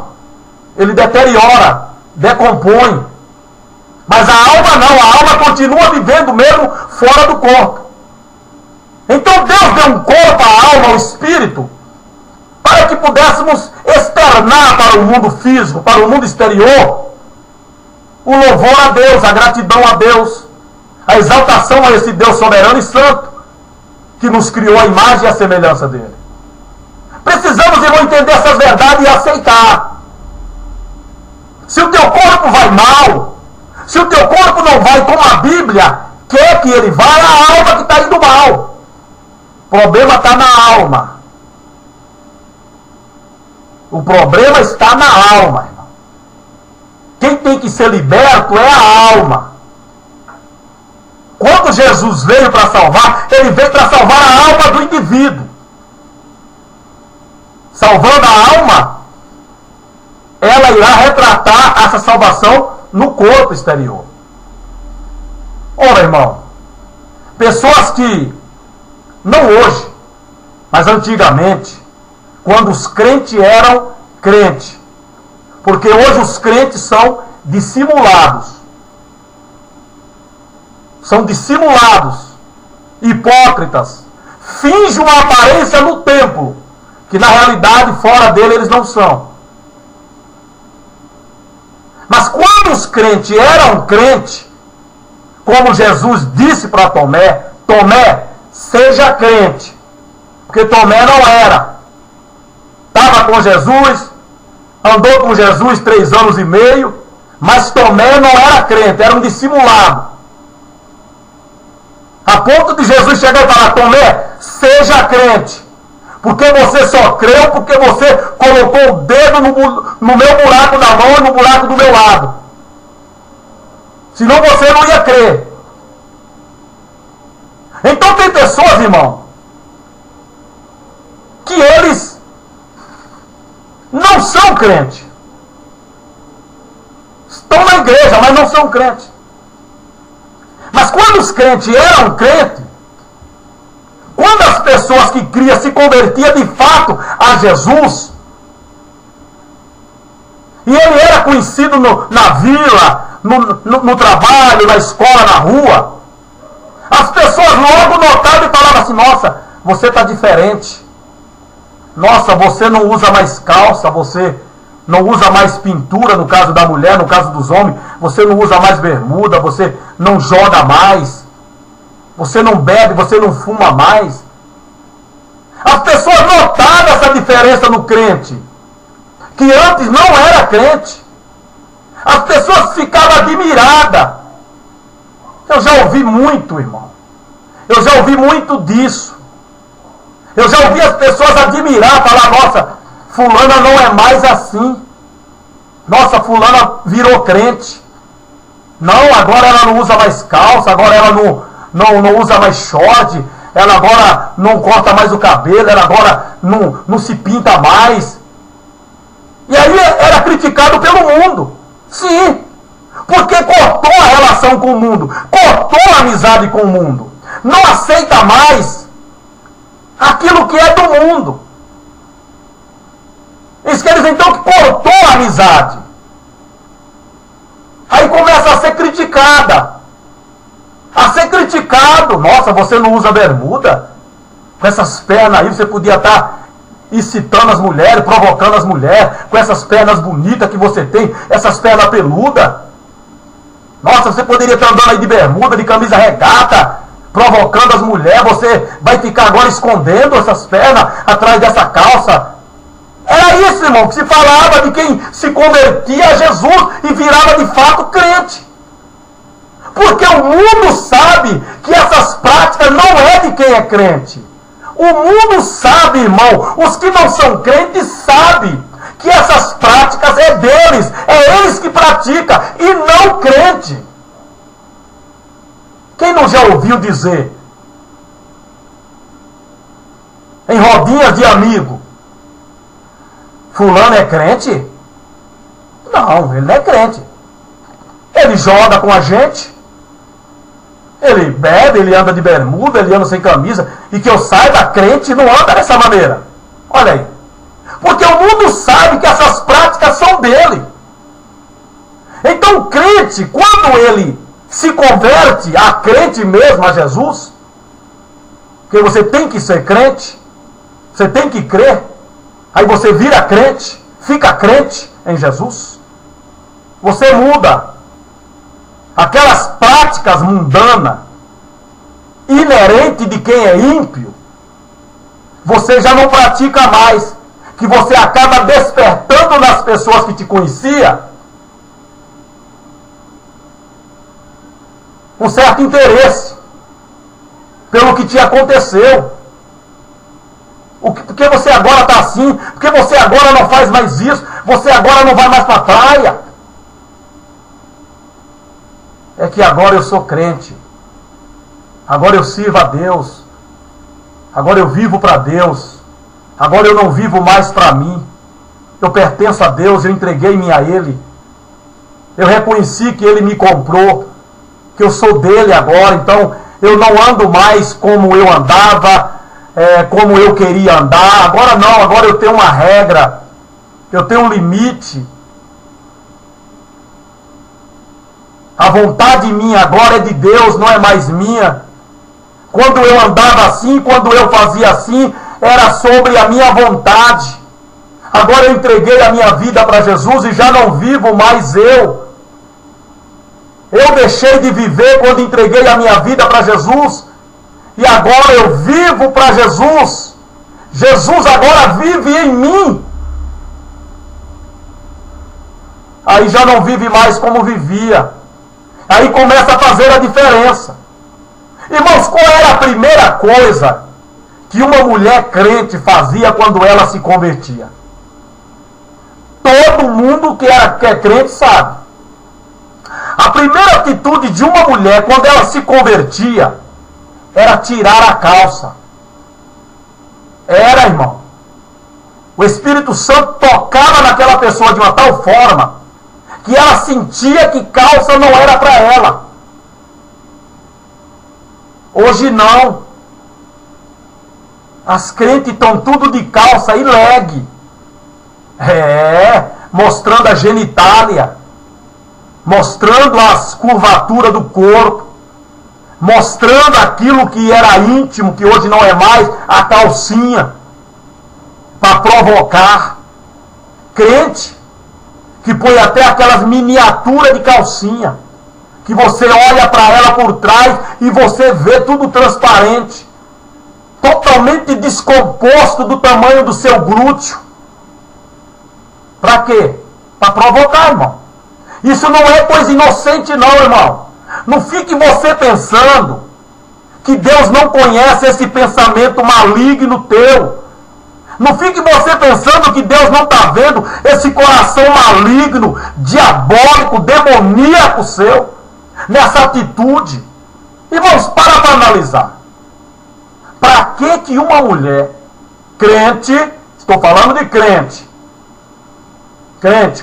ele deteriora, decompõe. Mas a alma não, a alma continua vivendo mesmo fora do corpo. Então Deus deu um corpo, a alma, o espírito, para que pudéssemos externar para o mundo físico, para o mundo exterior, o louvor a Deus, a gratidão a Deus, a exaltação a esse Deus soberano e santo, que nos criou a imagem e a semelhança dele. Precisamos, irmão, entender essas verdades e aceitar. Se o teu corpo vai mal, se o teu corpo não vai como a Bíblia quer que ele vá, é a alma que está indo mal. O problema está na alma. O problema está na alma, irmão. Quem tem que ser liberto é a alma. Quando Jesus veio para salvar, ele veio para salvar a alma do indivíduo. Salvando a alma, ela irá retratar essa salvação no corpo exterior. Ora, irmão, pessoas que, não hoje, mas antigamente, quando os crentes eram crentes, porque hoje os crentes são dissimulados. São dissimulados, hipócritas, fingem uma aparência no templo, que na realidade fora dele eles não são. Mas quando os crentes eram crentes, como Jesus disse para Tomé, Tomé, seja crente, porque Tomé não era. Estava com Jesus, andou com Jesus 3 anos e meio, mas Tomé não era crente, era um dissimulado. A ponto de Jesus chegar e falar, Tomé, seja crente, porque você só creu porque você colocou o dedo no meu buraco da mão e no buraco do meu lado. Senão você não ia crer. Então tem pessoas, irmão, que eles não são crentes. Estão na igreja, mas não são crentes. Mas quando os crentes eram crentes, quando as pessoas que criam se convertiam de fato a Jesus, e ele era conhecido na vila, no trabalho, na escola, na rua, as pessoas logo notavam e falavam assim, nossa, você está diferente. Nossa, você não usa mais calça, você não usa mais pintura, no caso da mulher, no caso dos homens, você não usa mais bermuda, você não joga mais. Você não bebe, você não fuma mais. As pessoas notaram essa diferença no crente, que antes não era crente. As pessoas ficavam admiradas. Eu já ouvi muito, irmão. Eu já ouvi muito disso. Eu já ouvi as pessoas admirar, falar, nossa, fulana não é mais assim. Nossa, fulana virou crente. Não, agora ela não usa mais calça, agora ela não usa mais short, ela agora não corta mais o cabelo, ela agora não se pinta mais. E aí era criticado pelo mundo. Sim, porque cortou a relação com o mundo, cortou a amizade com o mundo. Não aceita mais aquilo que é do mundo. Isso quer dizer então que cortou a amizade. Aí começa a ser criticada. A ser criticado. Nossa, você não usa bermuda? Com essas pernas aí você podia estar excitando as mulheres, provocando as mulheres, com essas pernas bonitas que você tem, essas pernas peludas. Nossa, você poderia estar andando aí de bermuda, de camisa regata, provocando as mulheres. Você vai ficar agora escondendo essas pernas atrás dessa calça. Era isso, irmão, que se falava de quem se convertia a Jesus e virava de fato crente. Porque o mundo sabe que essas práticas não é de quem é crente. O mundo sabe, irmão, os que não são crentes sabem que essas práticas é deles, é eles que praticam e não crente. Quem não já ouviu dizer em rodinhas de amigo, fulano é crente? Não, ele não é crente. Ele joga com a gente, ele bebe, ele anda de bermuda, ele anda sem camisa, e que eu saiba, crente não anda dessa maneira. Olha aí. Porque o mundo sabe que essas práticas são dele. Então o crente, quando ele se converte a crente mesmo, a Jesus, porque você tem que ser crente, você tem que crer, aí você vira crente, fica crente em Jesus, você muda. Aquelas práticas mundanas, inerentes de quem é ímpio, você já não pratica mais, que você acaba despertando nas pessoas que te conheciam um certo interesse pelo que te aconteceu. Porque você agora está assim, porque você agora não faz mais isso, você agora não vai mais para a praia. É que agora eu sou crente, agora eu sirvo a Deus, agora eu vivo para Deus, agora eu não vivo mais para mim, eu pertenço a Deus, eu entreguei-me a Ele, eu reconheci que Ele me comprou, que eu sou dele agora, então eu não ando mais como eu andava, como eu queria andar, agora não, agora eu tenho uma regra, eu tenho um limite. A vontade minha agora é de Deus, não é mais minha. Quando eu andava assim, quando eu fazia assim, era sobre a minha vontade. Agora eu entreguei a minha vida para Jesus e já não vivo mais eu. Eu deixei de viver quando entreguei a minha vida para Jesus. E agora eu vivo para Jesus. Jesus agora vive em mim. Aí já não vive mais como vivia. Aí começa a fazer a diferença. Irmãos, qual era a primeira coisa que uma mulher crente fazia quando ela se convertia? Todo mundo que é crente sabe. A primeira atitude de uma mulher quando ela se convertia era tirar a calça. Era, irmão. O Espírito Santo tocava naquela pessoa de uma tal forma que ela sentia que calça não era para ela. Hoje não. As crentes estão tudo de calça e leg. Mostrando a genitália, mostrando as curvaturas do corpo, mostrando aquilo que era íntimo, que hoje não é mais, a calcinha, para provocar. Crente que põe até aquelas miniaturas de calcinha, que você olha para ela por trás e você vê tudo transparente, totalmente descomposto do tamanho do seu glúteo. Para quê? Para provocar, irmão. Isso não é coisa inocente não, irmão. Não fique você pensando que Deus não conhece esse pensamento maligno teu. Não fique você pensando que Deus não está vendo esse coração maligno, diabólico, demoníaco seu, nessa atitude. Irmãos, para analisar. Para que uma mulher crente, estou falando de crente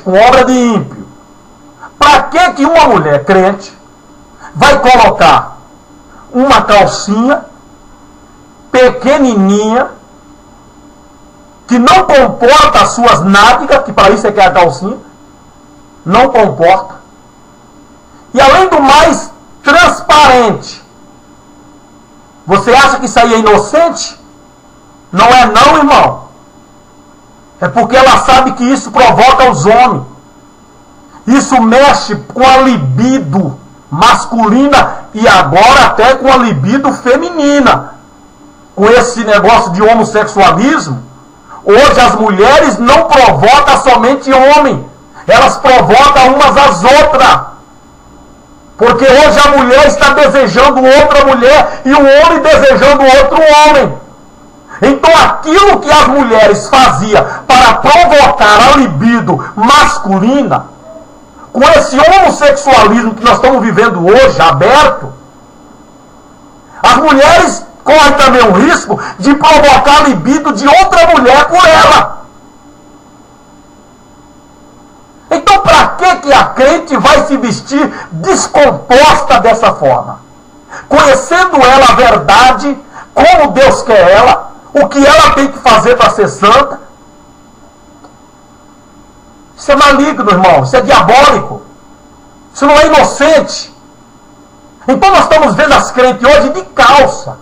com obra de ímpio, para que uma mulher crente vai colocar uma calcinha pequenininha, que não comporta as suas nádegas, que para isso é que é a calcinha, não comporta, e além do mais, transparente. Você acha que isso aí é inocente? Não é não, irmão. É porque ela sabe que isso provoca os homens. Isso mexe com a libido masculina e agora até com a libido feminina. Com esse negócio de homossexualismo, hoje as mulheres não provocam somente homem, elas provocam umas às outras. Porque hoje a mulher está desejando outra mulher e o homem desejando outro homem. Então aquilo que as mulheres faziam para provocar a libido masculina, com esse homossexualismo que nós estamos vivendo hoje, aberto, as mulheres correm também o risco de provocar a libido de outra mulher por ela. Então, para que a crente vai se vestir descomposta dessa forma? Conhecendo ela a verdade, como Deus quer ela, o que ela tem que fazer para ser santa. Isso é maligno, irmão. Isso é diabólico. Isso não é inocente. Então, nós estamos vendo as crentes hoje de calça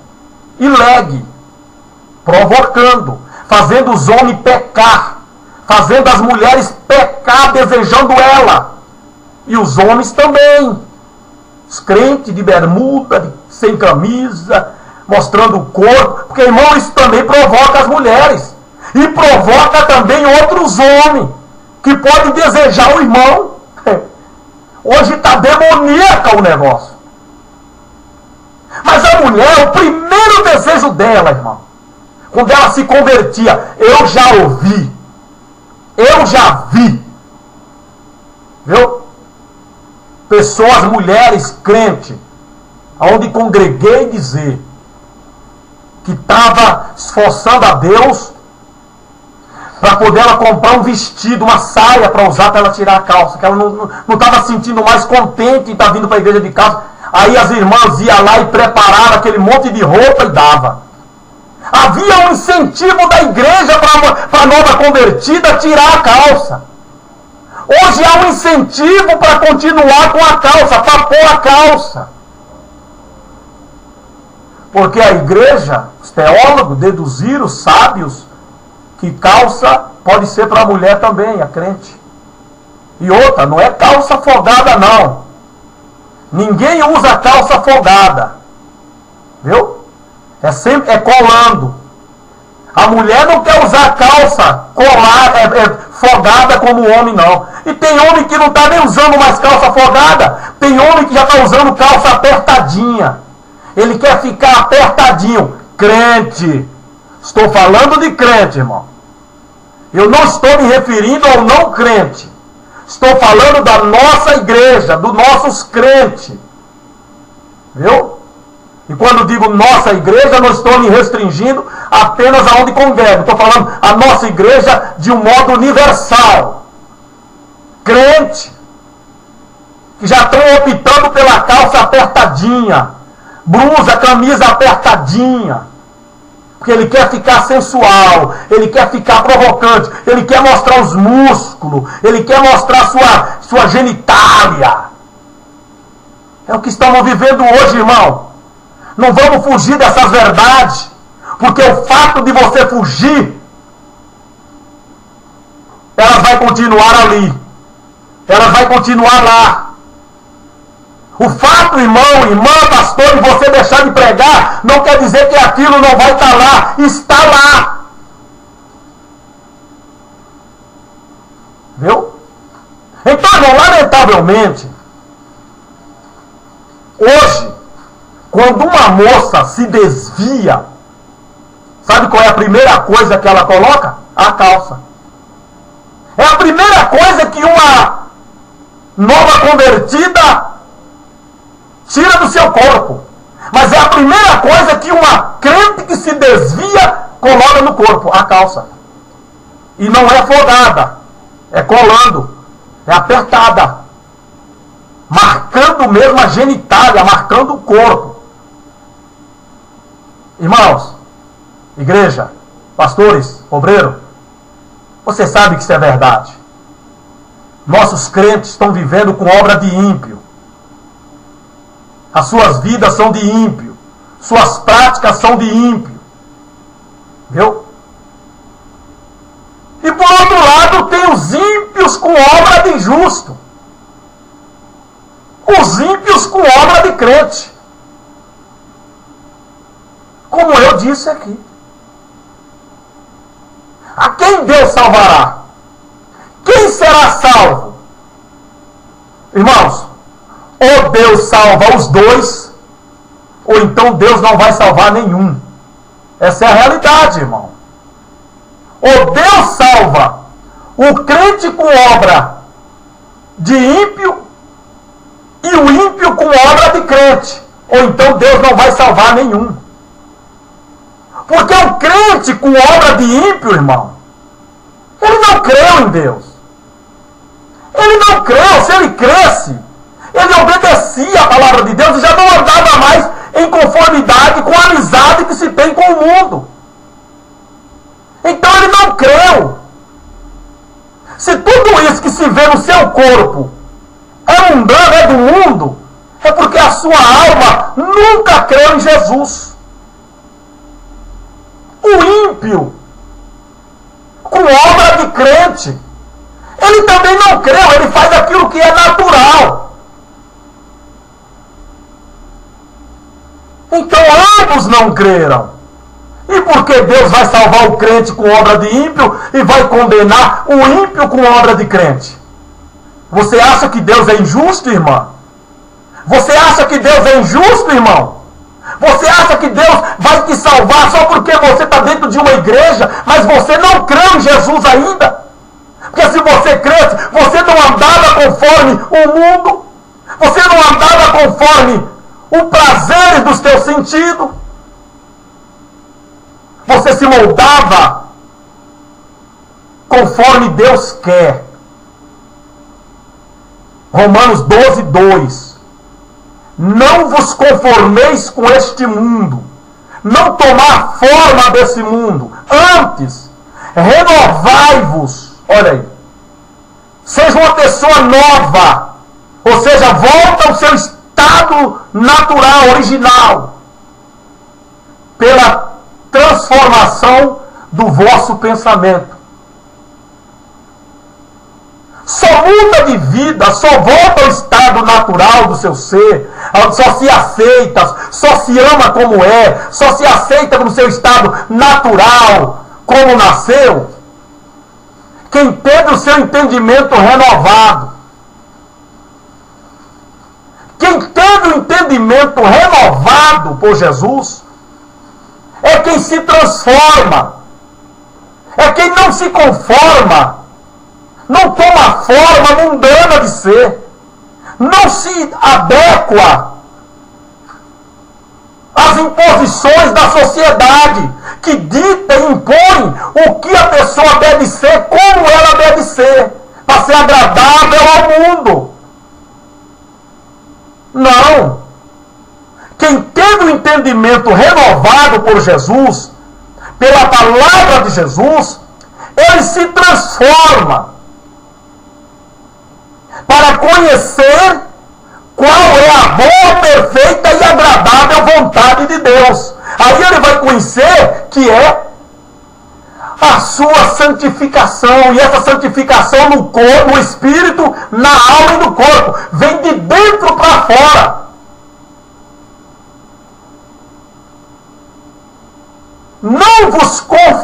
e leg, provocando, fazendo os homens pecar, fazendo as mulheres pecar desejando ela. E os homens também. Os crentes de bermuda, sem camisa, mostrando o corpo. Porque, irmão, isso também provoca as mulheres. E provoca também outros homens, que podem desejar o irmão. Hoje está demoníaca o negócio. Mas a mulher, o primeiro desejo dela, irmão, quando ela se convertia, eu já ouvi, eu já vi, viu? Pessoas, mulheres crentes, onde congreguei dizer que estava esforçando a Deus para poder ela comprar um vestido, uma saia para usar, para ela tirar a calça, que ela não estava sentindo mais contente em estar vindo para a igreja de calça. Aí as irmãs iam lá e prepararam aquele monte de roupa e dava. Havia um incentivo da igreja para a nova convertida tirar a calça. Hoje há um incentivo para continuar com a calça, para pôr a calça. Porque a igreja, os teólogos deduziram, os sábios, que calça pode ser para a mulher também, a crente. E outra, não é calça folgada não. Ninguém usa calça folgada. Viu? É colando. A mulher não quer usar calça folgada como o homem não. E tem homem que não está nem usando mais calça folgada. Tem homem que já está usando calça apertadinha. Ele quer ficar apertadinho. Crente. Estou falando de crente, irmão. Eu não estou me referindo ao não crente. Estou falando da nossa igreja, dos nossos crentes. Viu? E quando digo nossa igreja, não estou me restringindo apenas aonde congrego. Estou falando a nossa igreja de um modo universal. Crente, que já estão optando pela calça apertadinha, blusa, camisa apertadinha. Porque ele quer ficar sensual, ele quer ficar provocante, ele quer mostrar os músculos, ele quer mostrar sua genitália. É o que estamos vivendo hoje, irmão. Não vamos fugir dessas verdades, porque o fato de você fugir, ela vai continuar ali, ela vai continuar lá. O fato, irmão, irmã, pastor, de você deixar de pregar, não quer dizer que aquilo não vai estar lá. Está lá. Viu? Então, irmão, lamentavelmente, hoje, quando uma moça se desvia, sabe qual é a primeira coisa que ela coloca? A calça. É a primeira coisa que uma nova convertida tira do seu corpo. Mas é a primeira coisa que uma crente que se desvia coloca no corpo, a calça. E não é folgada, é colando, é apertada, marcando mesmo a genitália, marcando o corpo. Irmãos, igreja, pastores, obreiro, você sabe que isso é verdade. Nossos crentes estão vivendo com obra de ímpio. As suas vidas são de ímpio. Suas práticas são de ímpio. Viu? E por outro lado, tem os ímpios com obra de justo. Os ímpios com obra de crente. Como eu disse aqui. A quem Deus salvará? Quem será salvo? Irmãos, ou Deus salva os dois, ou então Deus não vai salvar nenhum. Essa é a realidade, irmão. Ou Deus salva o crente com obra de ímpio e o ímpio com obra de crente. Ou então Deus não vai salvar nenhum. Porque o crente com obra de ímpio, irmão, ele não creu em Deus. Ele não creu. Se ele cresce, ele obedecia a palavra de Deus e já não andava mais em conformidade com a amizade que se tem com o mundo. Então ele não creu. Se tudo isso que se vê no seu corpo é mundano, é do mundo, é porque a sua alma nunca creu em Jesus. O ímpio, com obra de crente, ele também não creu, ele faz aquilo que é natural. Então ambos não creram. E por que Deus vai salvar o crente com obra de ímpio e vai condenar o ímpio com obra de crente? Você acha que Deus é injusto, irmã? Você acha que Deus é injusto, irmão? Você acha que Deus vai te salvar só porque você está dentro de uma igreja, mas você não crê em Jesus ainda? Porque se você cresce, você não andava conforme o mundo, você não andava conforme o prazer dos teus sentidos, você se moldava conforme Deus quer. Romanos 12, 2. Não vos conformeis com este mundo, não tomar forma desse mundo, antes renovai-vos. Olha aí, seja uma pessoa nova, ou seja, volta ao seu estado natural, original, pela transformação do vosso pensamento. Só muda de vida, só volta ao estado natural do seu ser, só se aceita, só se ama como é, só se aceita no seu estado natural, como nasceu, quem teve o seu entendimento renovado. Quem teve o entendimento renovado por Jesus é quem se transforma, é quem não se conforma, não toma forma mundana de ser, não se adequa às imposições da sociedade que dita e impõe o que a pessoa deve ser, como ela deve ser, para ser agradável ao mundo. Não. Quem teve o entendimento renovado por Jesus, pela palavra de Jesus, ele se transforma para conhecer qual é a boa, perfeita e agradável vontade de Deus. Aí ele vai conhecer que é a sua santificação. E essa santificação no corpo, no espírito, na alma e no corpo, vem de dentro para fora.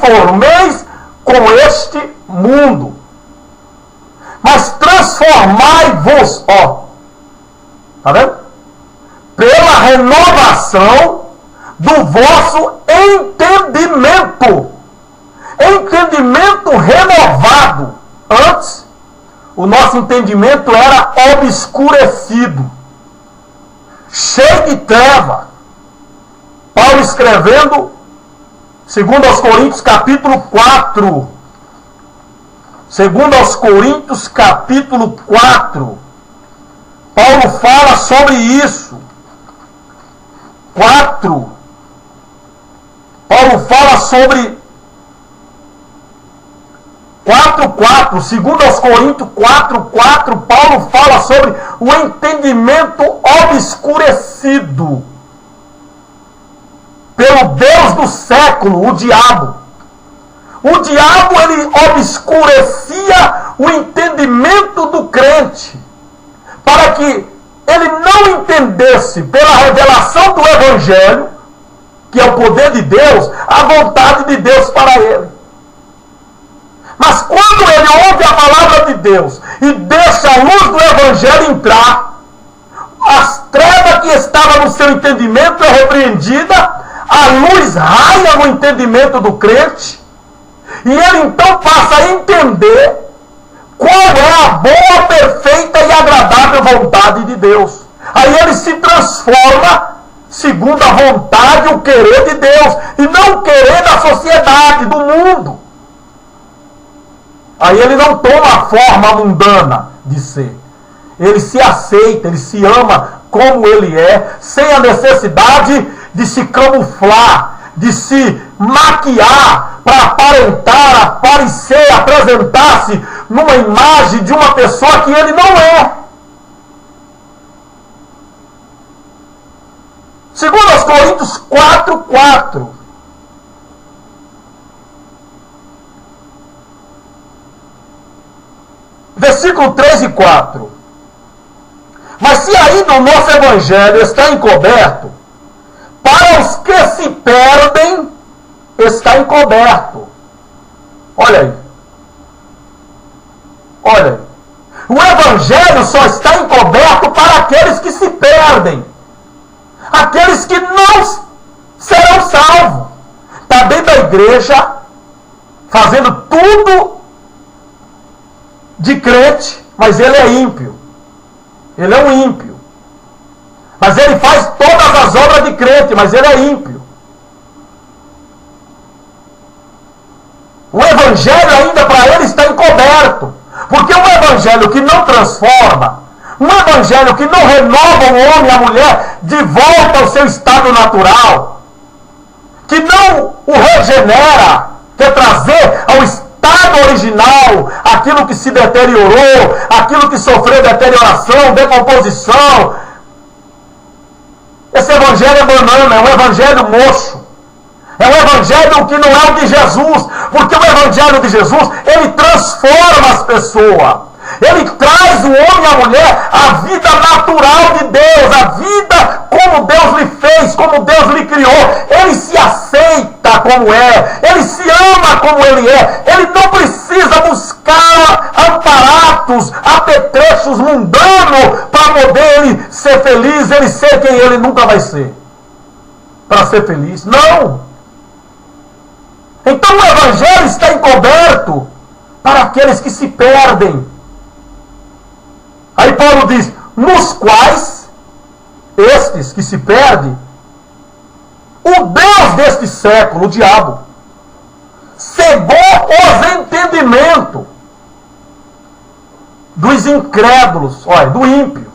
conformeis com este mundo, mas transformai-vos, tá vendo? Pela renovação do vosso entendimento. Entendimento renovado. Antes, o nosso entendimento era obscurecido, cheio de treva. Paulo escrevendo, segundo aos Coríntios, capítulo 4. Segundo aos Coríntios, capítulo 4. Paulo fala sobre isso. 4. Paulo fala sobre 4:4, segundo aos Coríntios 4:4, Paulo fala sobre o entendimento obscurecido pelo Deus do século, o diabo. O diabo, ele obscurecia o entendimento do crente, para que ele não entendesse pela revelação do Evangelho, que é o poder de Deus, a vontade de Deus para ele. Mas quando ele ouve a palavra de Deus e deixa a luz do Evangelho entrar, as trevas que estavam no seu entendimento é repreendida, a luz raia no entendimento do crente, e ele então passa a entender qual é a boa, perfeita e agradável vontade de Deus. Aí ele se transforma segundo a vontade e o querer de Deus, e não o querer da sociedade, do mundo. Aí ele não toma a forma mundana de ser. Ele se aceita, ele se ama como ele é, sem a necessidade de se camuflar, de se maquiar para aparentar, aparecer, apresentar-se numa imagem de uma pessoa que ele não é. Segundo aos Coríntios 4:4. Versículo 3 e 4. Mas se ainda o nosso evangelho está encoberto, para os que se perdem, está encoberto. Olha aí. Olha aí. O evangelho só está encoberto para aqueles que se perdem. Aqueles que não serão salvos. Está dentro da igreja, fazendo tudo de crente, mas ele é ímpio. Ele é um ímpio. Mas ele faz todas as obras de crente, mas ele é ímpio. O evangelho ainda para ele está encoberto. Porque um evangelho que não transforma, um evangelho que não renova o homem e a mulher de volta ao seu estado natural, que não o regenera, quer trazer ao estado original aquilo que se deteriorou, aquilo que sofreu deterioração, decomposição. Esse evangelho é banana, é um evangelho moço. É um evangelho que não é o de Jesus, porque o evangelho de Jesus, ele transforma as pessoas. Ele traz o homem e a mulher a vida natural de Deus, a vida como Deus lhe fez, como Deus lhe criou. Ele se aceita como é, ele se ama como ele é. Ele não precisa buscar aparatos, apetrechos mundanos para poder ele ser feliz, ele ser quem ele nunca vai ser. Para ser feliz. Não! Então o evangelho está encoberto para aqueles que se perdem. Aí Paulo diz, nos quais, estes que se perdem, o Deus deste século, o diabo, cegou os entendimentos dos incrédulos, olha, do ímpio,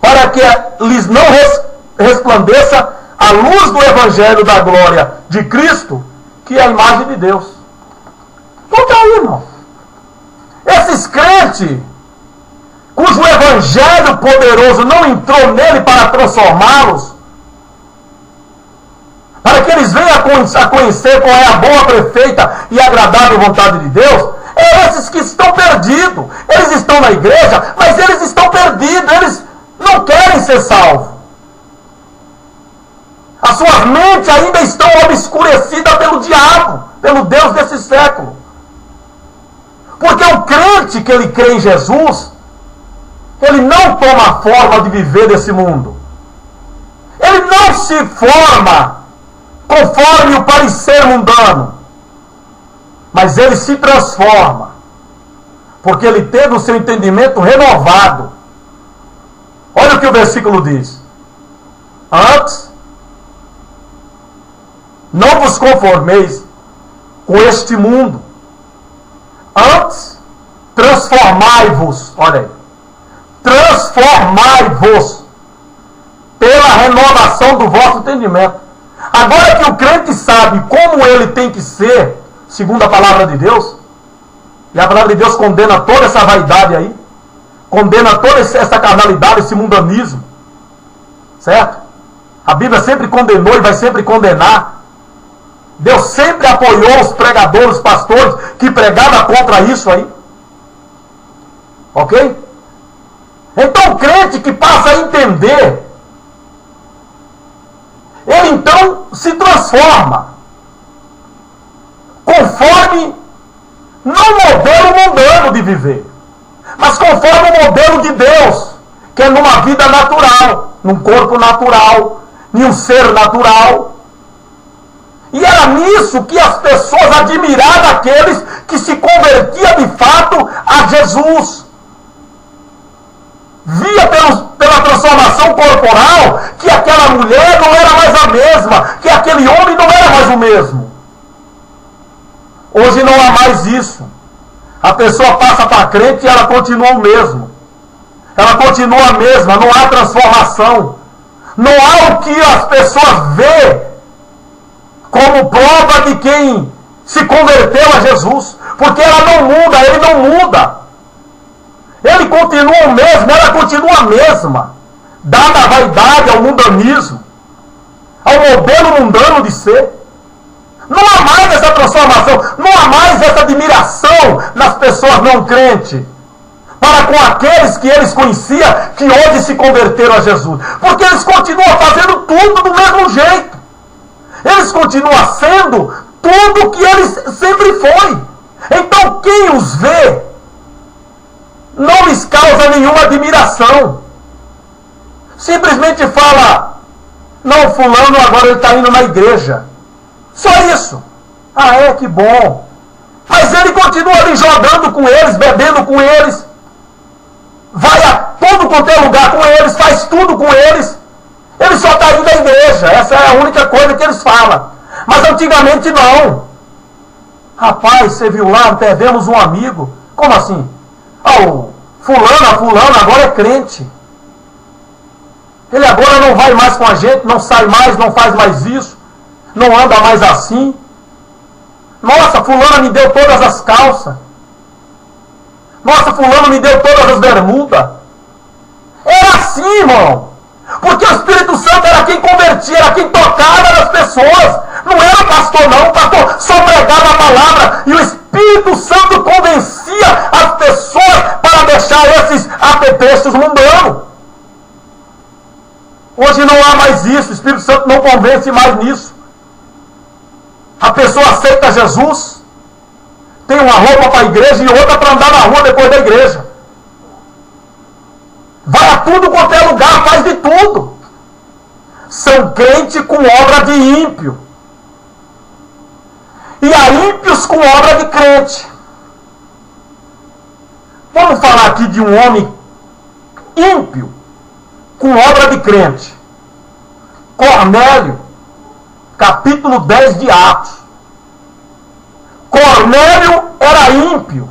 para que lhes não resplandeça a luz do evangelho da glória de Cristo, que é a imagem de Deus. Então tá aí, irmão. Esses crentes, cujo evangelho poderoso não entrou nele para transformá-los, para que eles venham a conhecer qual é a boa, perfeita e agradável vontade de Deus, é esses que estão perdidos. Eles estão na igreja, mas eles estão perdidos, eles não querem ser salvos. As suas mentes ainda estão obscurecidas pelo pelo Deus desse século. Porque o crente que ele crê em Jesus, ele não toma a forma de viver desse mundo. Ele não se forma conforme o parecer mundano. Mas ele se transforma. Porque ele teve o seu entendimento renovado. Olha o que o versículo diz. Antes, não vos conformeis com este mundo. Antes, transformai-vos. Olha aí. Transformai-vos pela renovação do vosso entendimento. Agora que o crente sabe como ele tem que ser, segundo a palavra de Deus, e a palavra de Deus condena toda essa vaidade aí, condena toda essa carnalidade, esse mundanismo, certo? A Bíblia sempre condenou e vai sempre condenar. Deus sempre apoiou os pregadores, os pastores que pregavam contra isso aí. Ok? Então o crente que passa a entender, ele então se transforma conforme não o modelo mundano de viver, mas conforme o modelo de Deus, que é numa vida natural, num corpo natural, em um ser natural. E era nisso que as pessoas admiravam aqueles que se convertiam de fato a Jesus. Via pela transformação corporal que aquela mulher não era mais a mesma, que aquele homem não era mais o mesmo. Hoje não há mais isso. A pessoa passa para crente e ela continua o mesmo. Ela continua a mesma, não há transformação. Não há o que as pessoas veem como prova de quem se converteu a Jesus. Porque ela não muda, ele não muda. Ele continua o mesmo, ela continua a mesma. Dada a vaidade, ao mundanismo, ao modelo mundano de ser. Não há mais essa transformação, não há mais essa admiração nas pessoas não crentes para com aqueles que eles conheciam, que hoje se converteram a Jesus. Porque eles continuam fazendo tudo do mesmo jeito. Eles continuam sendo tudo que eles sempre foi. Então quem os vê não lhes causa nenhuma admiração. Simplesmente fala, não, fulano agora ele está indo na igreja. Só isso. Ah, é, que bom. Mas ele continua ali jogando com eles, bebendo com eles. Vai a todo quanto é lugar com eles, faz tudo com eles. Ele só está indo à igreja. Essa é a única coisa que eles falam. Mas antigamente não. Rapaz, você viu lá, perdemos um amigo. Como assim? Oh, fulano agora é crente. Ele agora não vai mais com a gente, não sai mais, não faz mais isso, não anda mais assim. Nossa, fulano me deu todas as calças. Nossa, fulano me deu todas as bermudas. Era assim, irmão. Porque o Espírito Santo era quem convertia, era quem tocava nas pessoas. Não era o pastor não, o pastor só pregava a palavra. E o Espírito Santo convencia as pessoas para deixar esses apetrechos mundanos. Hoje não há mais isso, o Espírito Santo não convence mais nisso. A pessoa aceita Jesus, tem uma roupa para a igreja e outra para andar na rua depois da igreja. Vai a tudo quanto é lugar, faz de tudo. São crentes com obra de ímpio. E há ímpios com obra de crente. Vamos falar aqui de um homem ímpio com obra de crente. Cornélio, capítulo 10 de Atos. Cornélio era ímpio,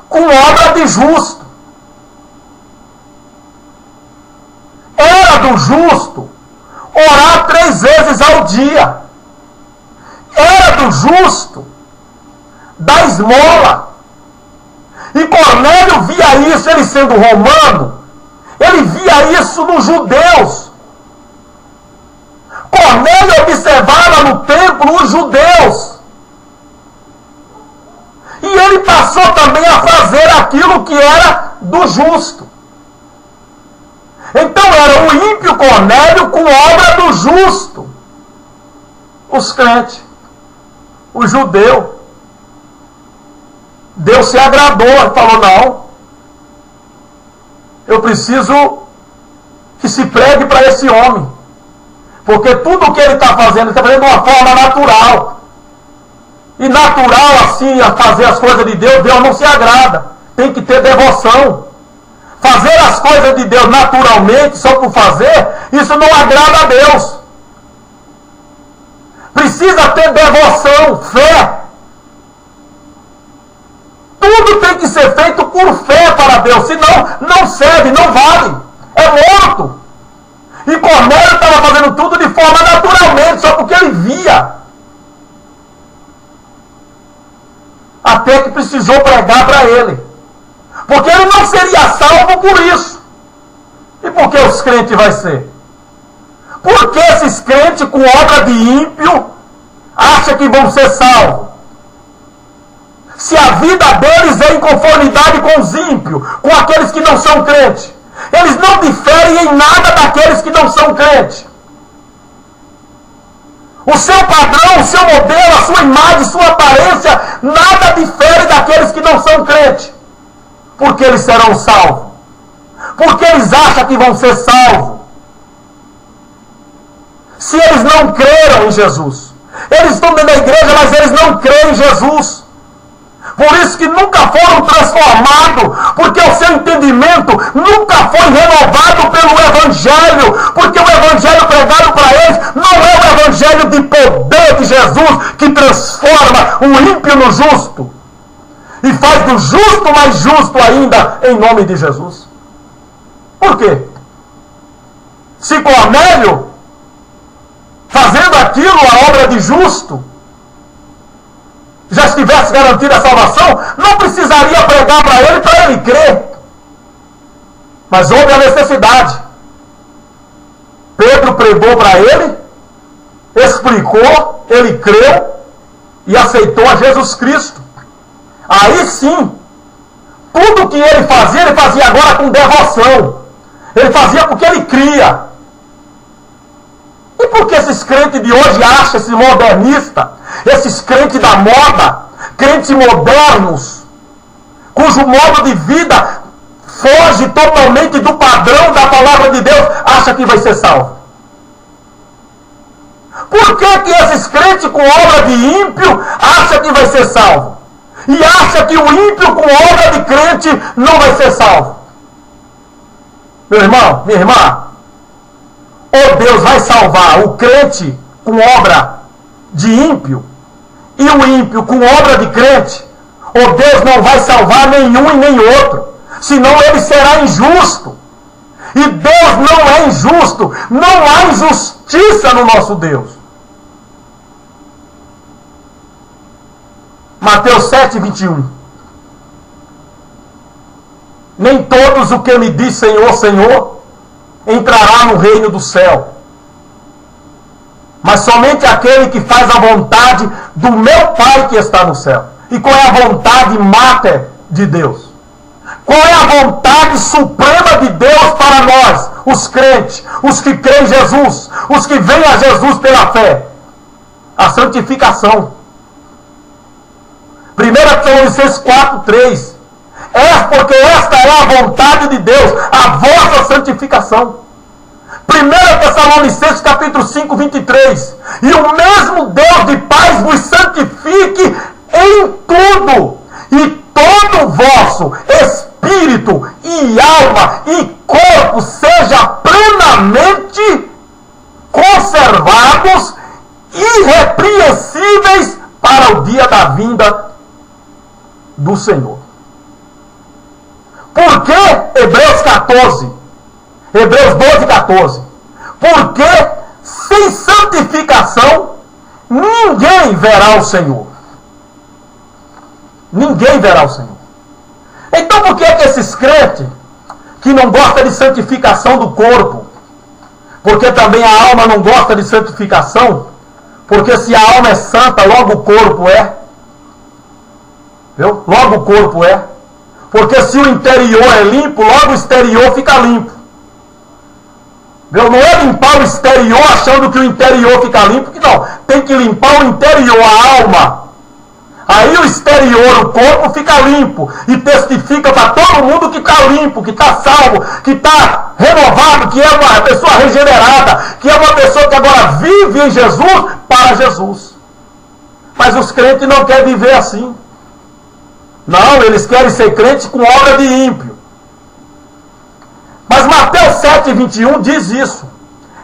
com obra de justo. Era do justo orar 3 vezes ao dia. Era do justo dar esmola. E Cornélio via isso, ele sendo romano, ele via isso nos judeus. Cornélio observava no templo os judeus. E ele passou também a fazer aquilo que era do justo. Então era o ímpio Cornélio com obra do justo. Os crentes. o judeu. Deus se agradou e falou: não, eu preciso que se pregue para esse homem, porque tudo o que ele está fazendo, ele está fazendo de uma forma natural. E natural assim, a fazer as coisas de Deus, Deus não se agrada. Tem que ter devoção. Fazer as coisas de Deus naturalmente, só por fazer, isso não agrada a Deus. Precisa ter devoção, fé. Tudo tem que ser feito por fé para Deus, senão não serve, não vale. É morto. E Cornélio estava fazendo tudo de forma naturalmente, só porque ele via. Até que precisou pregar para ele. Porque ele não seria salvo por isso. E por que os crentes vai ser? Porque esses crentes com obra de ímpio acham que vão ser salvos? Se a vida deles é em conformidade com os ímpios, com aqueles que não são crentes, eles não diferem em nada daqueles que não são crentes. O seu padrão, o seu modelo, a sua imagem, sua aparência, nada difere daqueles que não são crentes. Porque eles serão salvos. Porque eles acham que vão ser salvos. Se eles não creram em Jesus. Eles estão dentro da igreja, mas eles não creem em Jesus. Por isso que nunca foram transformados, porque o seu entendimento nunca foi renovado pelo Evangelho, porque o Evangelho pregado para eles não é o Evangelho de poder de Jesus, que transforma o ímpio no justo, e faz do justo mais justo ainda, em nome de Jesus. Por quê? Se Cornélio, fazendo aquilo, a obra de justo, já estivesse garantida a salvação, não precisaria pregar para ele crer. Mas houve a necessidade. Pedro pregou para ele, explicou, ele creu e aceitou a Jesus Cristo. Aí sim, tudo que ele fazia agora com devoção. Ele fazia porque ele cria. E por que esses crentes de hoje acham, esses modernistas, esses crentes da moda, crentes modernos, cujo modo de vida foge totalmente do padrão da palavra de Deus, acha que vai ser salvo? Por que esses crentes com obra de ímpio acham que vai ser salvo? E acha que o ímpio com obra de crente não vai ser salvo? Meu irmão, minha irmã, ou Deus vai salvar o crente com obra de ímpio e o ímpio com obra de crente, ou Deus não vai salvar nenhum e nem outro, senão ele será injusto. E Deus não é injusto, não há injustiça no nosso Deus. Mateus 7, 21. Nem todos o que me diz Senhor, Senhor, entrará no reino do céu, mas somente aquele que faz a vontade do meu Pai que está no céu. E qual é a vontade máter de Deus? Qual é a vontade suprema de Deus para nós, os crentes, os que creem em Jesus, os que vêm a Jesus pela fé? A santificação. 1 Tessalonicenses 4, 3. Porque esta é a vontade de Deus, a vossa santificação. 1 Tessalonicenses capítulo 5, 23. E o mesmo Deus de paz vos santifique em tudo, e todo o vosso espírito e alma e corpo seja plenamente conservados, irrepreensíveis para o dia da vinda do Senhor. Por que Hebreus 14? Hebreus 12, 14. Porque sem santificação ninguém verá o Senhor. Ninguém verá o Senhor. Então por que esses crentes que não gostam de santificação do corpo? Porque também a alma não gosta de santificação? Porque se a alma é santa, logo o corpo é. Viu? Logo o corpo é. Porque se o interior é limpo, logo o exterior fica limpo. Viu? Não é limpar o exterior achando que o interior fica limpo, que não. Tem que limpar o interior, a alma. Aí o exterior, o corpo, fica limpo e testifica para todo mundo que está limpo, que está salvo, que está renovado, que é uma pessoa regenerada, que é uma pessoa que agora vive em Jesus para Jesus. Mas os crentes não querem viver assim. Não, eles querem ser crentes com obra de ímpio. Mas Mateus 7,21 diz isso.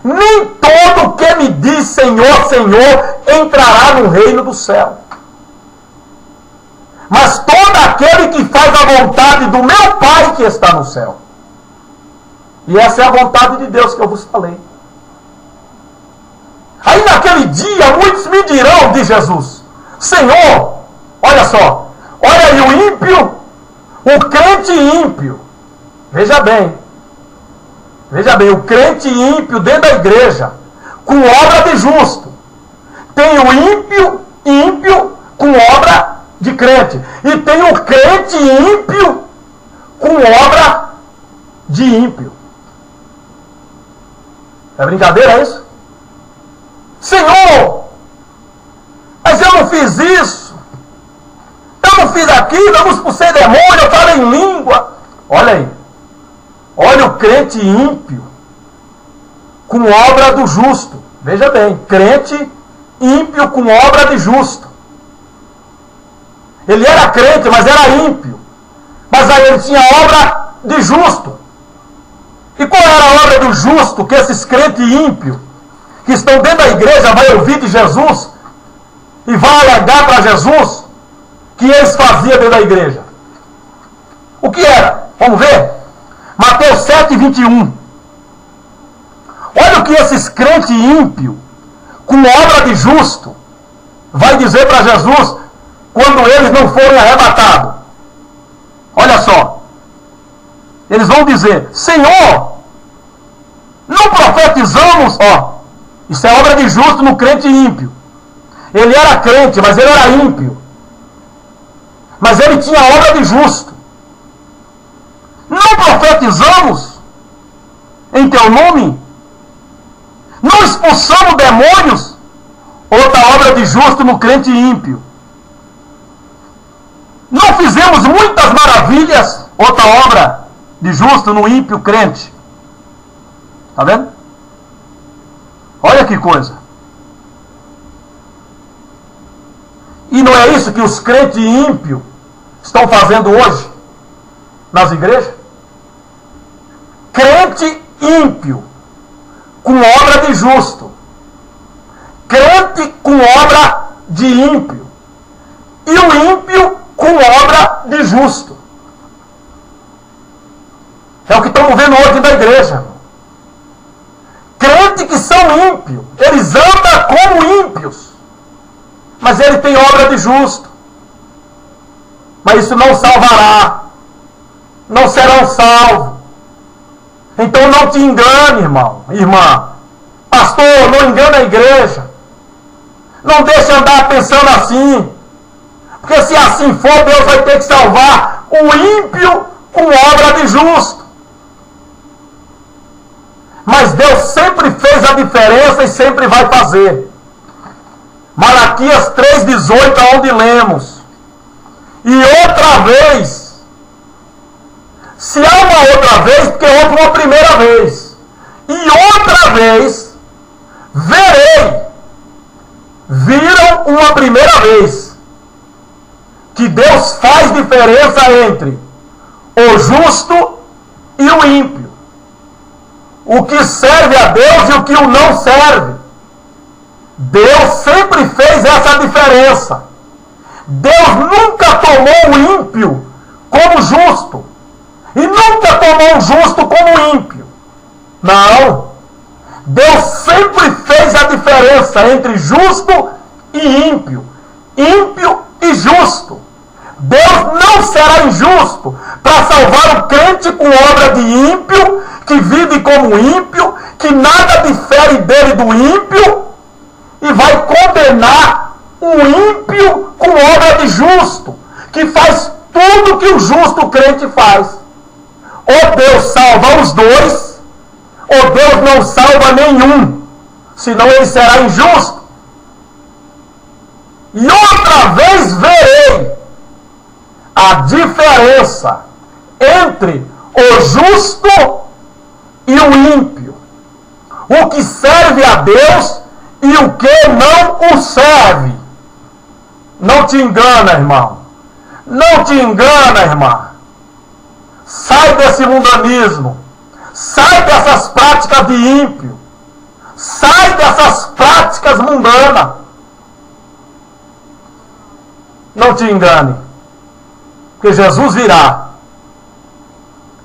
Nem todo que me diz Senhor, Senhor entrará no reino do céu. Mas todo aquele que faz a vontade do meu Pai que está no céu. E essa é a vontade de Deus que eu vos falei. Aí naquele dia muitos me dirão, diz Jesus, Senhor, olha só, olha aí o ímpio, o crente ímpio. Veja bem, o crente ímpio dentro da igreja, com obra de justo. Tem o ímpio com obra de crente. E tem o crente ímpio com obra de ímpio. É brincadeira isso? Senhor, mas eu não fiz isso. Eu não fiz aquilo, eu não expulsei demônio, eu falei em língua. Olha aí. Olha o crente ímpio com obra do justo. Veja bem, crente ímpio com obra de justo. Ele era crente, mas era ímpio. Mas aí ele tinha obra de justo. E qual era a obra do justo que esses crentes ímpios, que estão dentro da igreja, vai ouvir de Jesus e vai alegar para Jesus que eles faziam dentro da igreja? O que era? Vamos ver? Mateus 7,21. Olha o que esses crentes ímpios, com obra de justo, vai dizer para Jesus quando eles não forem arrebatados. Olha só. Eles vão dizer, Senhor, não profetizamos, isso é obra de justo no crente ímpio. Ele era crente, mas ele era ímpio. Mas ele tinha obra de justo. Não profetizamos em teu nome? Não expulsamos demônios? Outra obra de justo no crente ímpio. Não fizemos muitas maravilhas? Outra obra de justo no ímpio crente. Está vendo? Olha que coisa. E não é isso que os crentes ímpios estão fazendo hoje nas igrejas? Crente ímpio com obra de justo. Crente com obra de ímpio. E o ímpio com obra de justo. É o que estamos vendo hoje na igreja. Crentes que são ímpios. Eles andam como ímpios. Mas ele tem obra de justo. Mas isso não salvará. Não serão salvos. Então não te engane, irmão, irmã. Pastor, não engane a igreja. Não deixe andar pensando assim. Porque se assim for, Deus vai ter que salvar o ímpio com obra de justo. Mas Deus sempre fez a diferença e sempre vai fazer. Malaquias 3,18, onde lemos. E outra vez. Se há uma outra vez, porque houve uma primeira vez. E outra vez, verei. Viram uma primeira vez. Que Deus faz diferença entre o justo e o ímpio. O que serve a Deus e o que o não serve. Deus sempre fez essa diferença. Deus nunca tomou o ímpio como justo. E nunca tomou o justo como ímpio. Não. Deus sempre fez a diferença entre justo e ímpio. Ímpio e justo. Deus não será injusto para salvar o crente com obra de ímpio, que vive como ímpio, que nada difere dele do ímpio, e vai condenar o ímpio com obra de justo, que faz tudo que o justo crente faz. Ou Deus salva os dois, ou Deus não salva nenhum, senão ele será injusto. e outra vez verei a diferença entre o justo e o ímpio, o que serve a Deus e o que não o serve. Não te engana, irmão. Não te engana, irmã. Sai desse mundanismo. Sai dessas práticas de ímpio. Sai dessas práticas mundanas. Não te engane. Porque Jesus virá.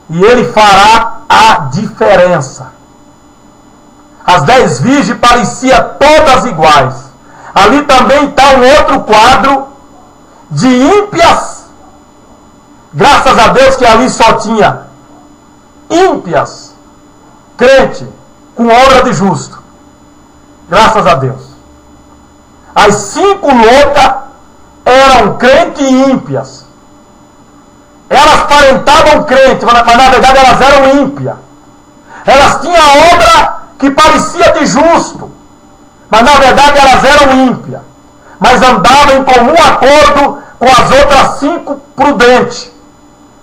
E ele fará a diferença. As 10 virgens pareciam todas iguais. Ali também está um outro quadro de ímpias. Graças a Deus que ali só tinha ímpias, crente com obra de justo. Graças a Deus. As 5 loucas eram crentes e ímpias. Elas aparentavam crente, mas na verdade elas eram ímpias. Elas tinham obra que parecia de justo, mas na verdade elas eram ímpias. Mas andavam em comum acordo com as outras 5 prudentes,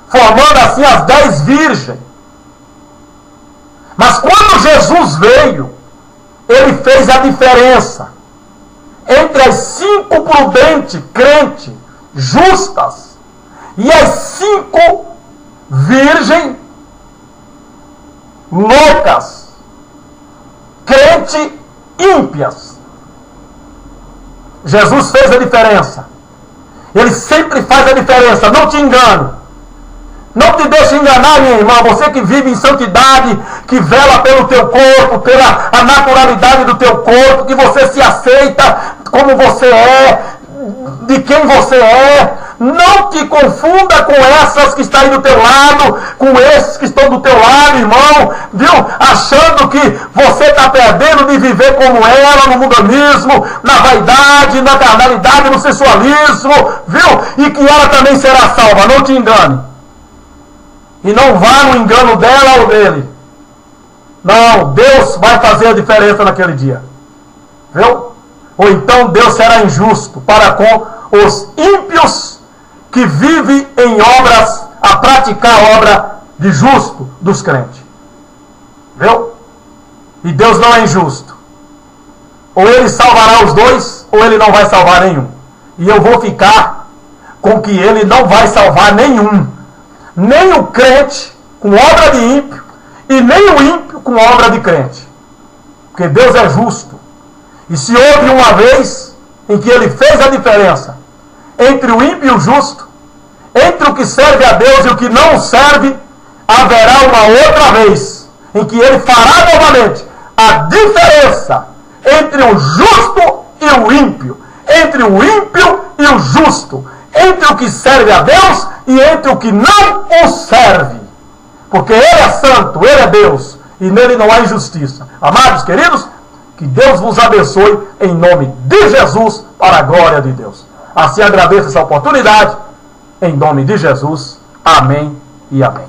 formando assim as 10 virgens. Mas quando Jesus veio, ele fez a diferença entre as 5 prudentes, crentes, justas, e as 5 virgens loucas, crentes ímpias. Jesus fez a diferença. Ele sempre faz a diferença. Não te engane. Não te deixe enganar, minha irmã. Você que vive em santidade, que vela pelo teu corpo, pela a naturalidade do teu corpo, que você se aceita como você é, de quem você é. Não te confunda com essas que estão aí do teu lado, com esses que estão do teu lado, irmão, viu? Achando que você está perdendo de viver como ela, no mundanismo, na vaidade, na carnalidade, no sensualismo, viu? E que ela também será salva. Não te engane. E não vá no engano dela ou dele. Não, Deus vai fazer a diferença naquele dia. Viu? Ou então Deus será injusto para com os ímpios que vivem em obras, a praticar a obra de justo dos crentes. Viu? E Deus não é injusto. Ou ele salvará os dois, ou ele não vai salvar nenhum. E eu vou ficar com que ele não vai salvar nenhum. Nem o crente com obra de ímpio, e nem o ímpio com obra de crente. Porque Deus é justo. E se houve uma vez em que ele fez a diferença entre o ímpio e o justo, entre o que serve a Deus e o que não serve, haverá uma outra vez em que ele fará novamente a diferença entre o justo e o ímpio, entre o ímpio e o justo, entre o que serve a Deus e entre o que não o serve. Porque ele é santo, ele é Deus, e nele não há injustiça. Amados queridos, que Deus vos abençoe em nome de Jesus, para a glória de Deus. Assim agradeço essa oportunidade, em nome de Jesus. Amém e amém.